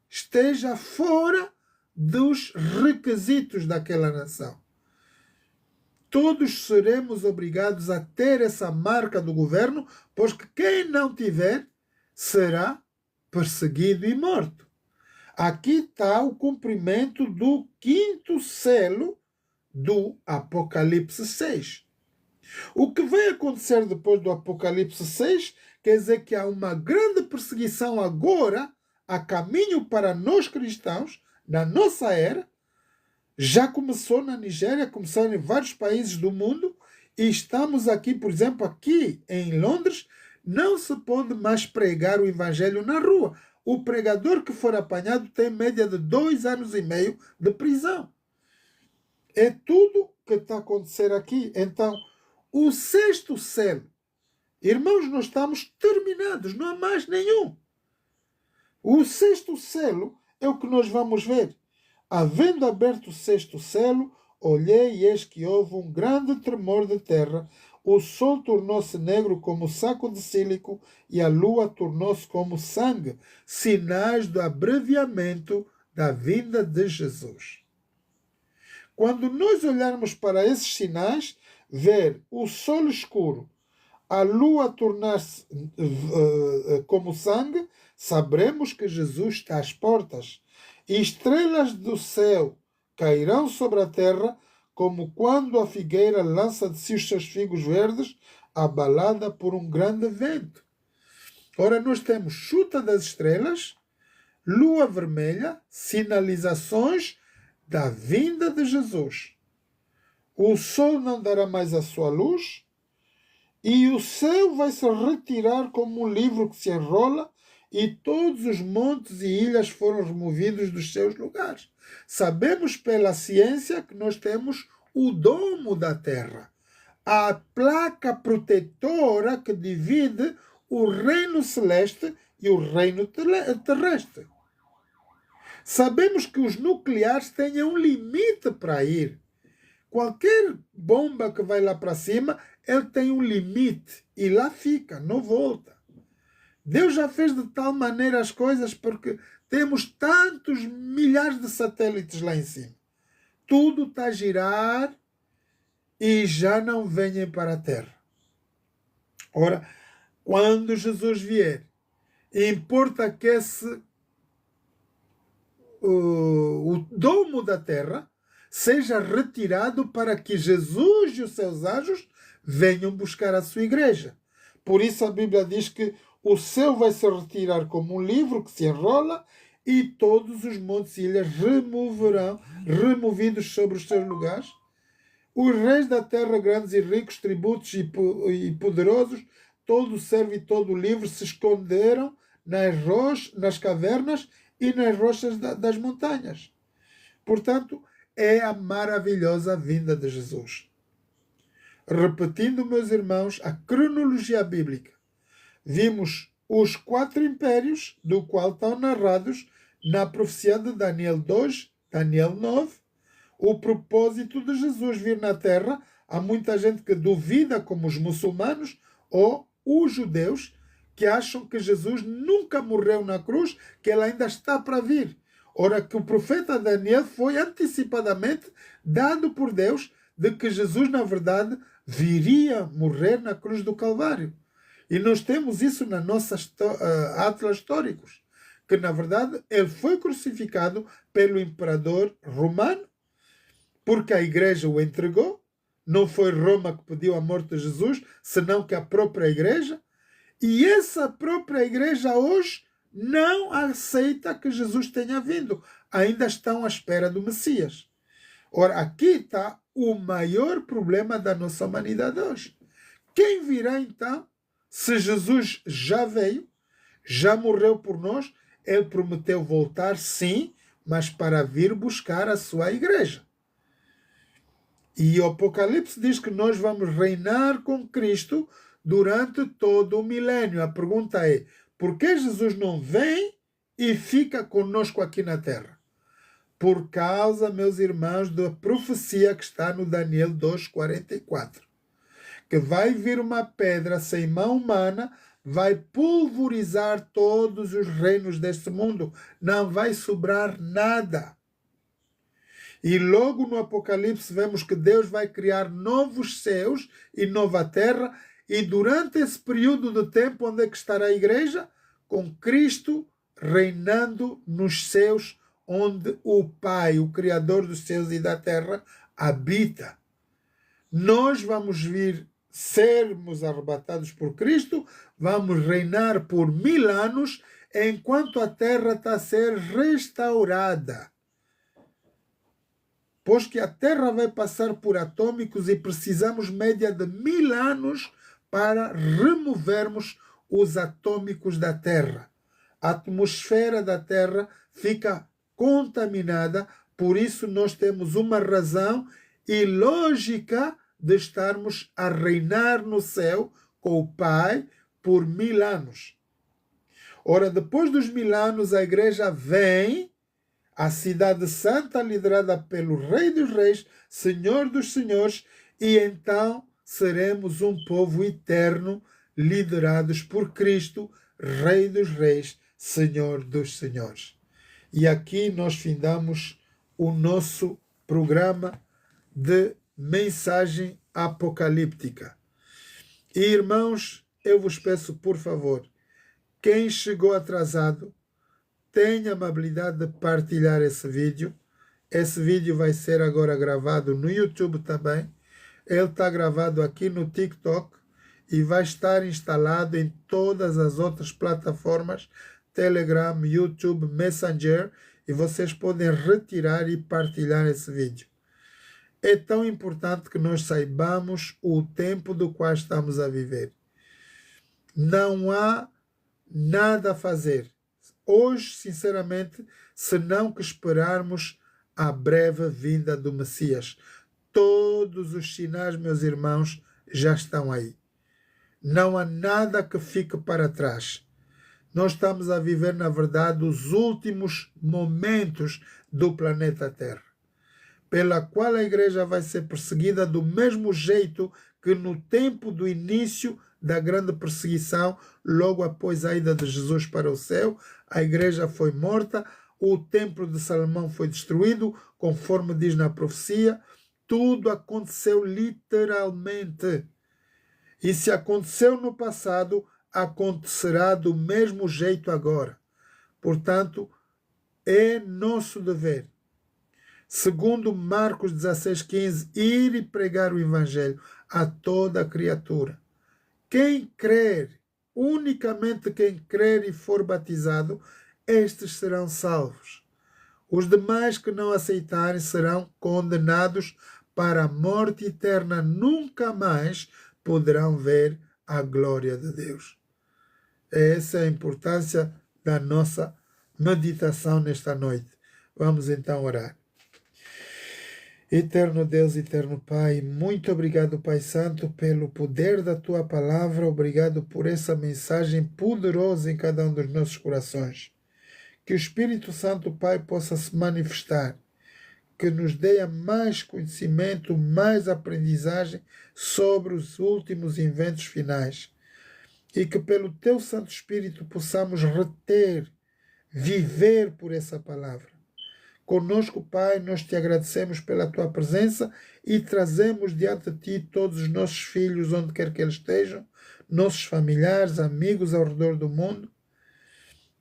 S1: esteja fora dos requisitos daquela nação. Todos seremos obrigados a ter essa marca do governo, pois que quem não tiver será perseguido e morto. Aqui está o cumprimento do quinto selo do Apocalipse 6. O que vai acontecer depois do Apocalipse 6 quer dizer que há uma grande perseguição agora a caminho para nós cristãos, na nossa era. Já começou na Nigéria, começou em vários países do mundo, e estamos aqui, por exemplo, aqui em Londres, não se pode mais pregar o evangelho na rua. O pregador que for apanhado tem média de 2 anos e meio de prisão. É tudo que está a acontecer aqui. Então, o sexto selo, irmãos, nós estamos terminados, não há mais nenhum. O sexto selo é o que nós vamos ver. Havendo aberto o sexto selo, olhei e eis que houve um grande tremor de terra. o sol tornou-se negro como saco de sílico e a lua tornou-se como sangue, sinais do abreviamento da vinda de Jesus. Quando nós olharmos para esses sinais, ver o sol escuro, a lua tornar-se como sangue, saberemos que Jesus está às portas. E estrelas do céu cairão sobre a terra, como quando a figueira lança de si os seus figos verdes, abalada por um grande vento. Ora, nós temos chuta das estrelas, lua vermelha, sinalizações da vinda de Jesus. O sol não dará mais a sua luz, e o céu vai se retirar como um livro que se enrola, e todos os montes e ilhas foram removidos dos seus lugares. Sabemos pela ciência que nós temos o domo da Terra, a placa protetora que divide o reino celeste e o reino terrestre. Sabemos que os nucleares têm um limite para ir. Qualquer bomba que vai lá para cima, ele tem um limite e lá fica, não volta. Deus já fez de tal maneira as coisas porque temos tantos milhares de satélites lá em cima. Tudo está a girar e já não venham para a Terra. Ora, quando Jesus vier, importa que o domo da Terra seja retirado para que Jesus e os seus anjos venham buscar a sua igreja. Por isso a Bíblia diz que o céu vai se retirar como um livro que se enrola e todos os montes e ilhas removidos sobre os seus lugares. Os reis da terra, grandes e ricos, tributos e poderosos, todo servo e todo livre se esconderam nas cavernas e nas rochas das montanhas. Portanto, é a maravilhosa vinda de Jesus. Repetindo, meus irmãos, a cronologia bíblica. Vimos os 4 impérios, do qual estão narrados na profecia de Daniel 2, Daniel 9. O propósito de Jesus vir na Terra, há muita gente que duvida, como os muçulmanos ou os judeus, que acham que Jesus nunca morreu na cruz, que ele ainda está para vir. Ora, que o profeta Daniel foi antecipadamente dado por Deus de que Jesus, na verdade, viria morrer na cruz do Calvário. E nós temos isso na nossa atlas históricos, que, na verdade, ele foi crucificado pelo imperador romano, porque a igreja o entregou. Não foi Roma que pediu a morte de Jesus, senão que a própria igreja. E essa própria igreja hoje não aceita que Jesus tenha vindo. Ainda estão à espera do Messias. Ora, aqui está o maior problema da nossa humanidade hoje. Quem virá então? Se Jesus já veio, já morreu por nós, ele prometeu voltar, sim, mas para vir buscar a sua igreja. E o Apocalipse diz que nós vamos reinar com Cristo durante todo o milênio. A pergunta é, por que Jesus não vem e fica conosco aqui na terra? Por causa, meus irmãos, da profecia que está no Daniel 2:44. Que vai vir uma pedra sem mão humana, vai pulverizar todos os reinos deste mundo. Não vai sobrar nada. E logo no Apocalipse vemos que Deus vai criar novos céus e nova terra. E durante esse período de tempo, onde é que estará a igreja? Com Cristo reinando nos céus, onde o Pai, o Criador dos céus e da terra, habita. Nós vamos sermos arrebatados por Cristo, vamos reinar por 1000 anos, enquanto a terra está a ser restaurada. Pois que a terra vai passar por atômicos e precisamos média de 1000 anos para removermos os atômicos da terra. A atmosfera da terra fica contaminada, por isso nós temos uma razão e lógica de estarmos a reinar no céu com o Pai por 1000 anos. Ora, depois dos 1000 anos, a igreja vem, a cidade santa liderada pelo Rei dos Reis, Senhor dos Senhores, e então seremos um povo eterno, liderados por Cristo, Rei dos Reis, Senhor dos Senhores. E aqui nós findamos o nosso programa de mensagem apocalíptica. E, irmãos, eu vos peço, por favor, quem chegou atrasado, tenha a amabilidade de partilhar esse vídeo. Esse vídeo vai ser agora gravado no YouTube também. Ele está gravado aqui no TikTok e vai estar instalado em todas as outras plataformas, Telegram, YouTube, Messenger, e vocês podem retirar e partilhar esse vídeo. É tão importante que nós saibamos o tempo do qual estamos a viver. Não há nada a fazer hoje, sinceramente, senão que esperarmos a breve vinda do Messias. Todos os sinais, meus irmãos, já estão aí. Não há nada que fique para trás. Nós estamos a viver, na verdade, os últimos momentos do planeta Terra, pela qual a igreja vai ser perseguida do mesmo jeito que no tempo do início da grande perseguição, logo após a ida de Jesus para o céu, a igreja foi morta, o templo de Salomão foi destruído, conforme diz na profecia. Tudo aconteceu literalmente. E se aconteceu no passado, acontecerá do mesmo jeito agora. Portanto, é nosso dever, segundo Marcos 16,15, ir e pregar o Evangelho a toda a criatura. Quem crer, unicamente quem crer e for batizado, estes serão salvos. Os demais que não aceitarem serão condenados para a morte eterna. Nunca mais poderão ver a glória de Deus. Essa é a importância da nossa meditação nesta noite. Vamos então orar. Eterno Deus, eterno Pai, muito obrigado, Pai Santo, pelo poder da Tua palavra. Obrigado por essa mensagem poderosa em cada um dos nossos corações. Que o Espírito Santo, Pai, possa se manifestar, que nos dê mais conhecimento, mais aprendizagem sobre os últimos eventos finais. E que pelo Teu Santo Espírito possamos reter, viver por essa palavra. Conosco, Pai, nós te agradecemos pela Tua presença e trazemos diante de Ti todos os nossos filhos, onde quer que eles estejam, nossos familiares, amigos ao redor do mundo,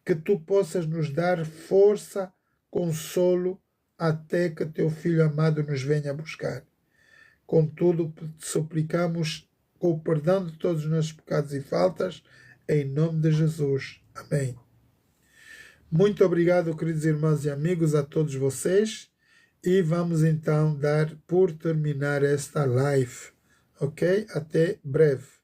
S1: que Tu possas nos dar força, consolo, até que Teu Filho amado nos venha buscar. Contudo, te suplicamos com o perdão de todos os nossos pecados e faltas, em nome de Jesus. Amém. Muito obrigado, queridos irmãos e amigos, a todos vocês. E vamos então dar por terminar esta live. Ok? Até breve.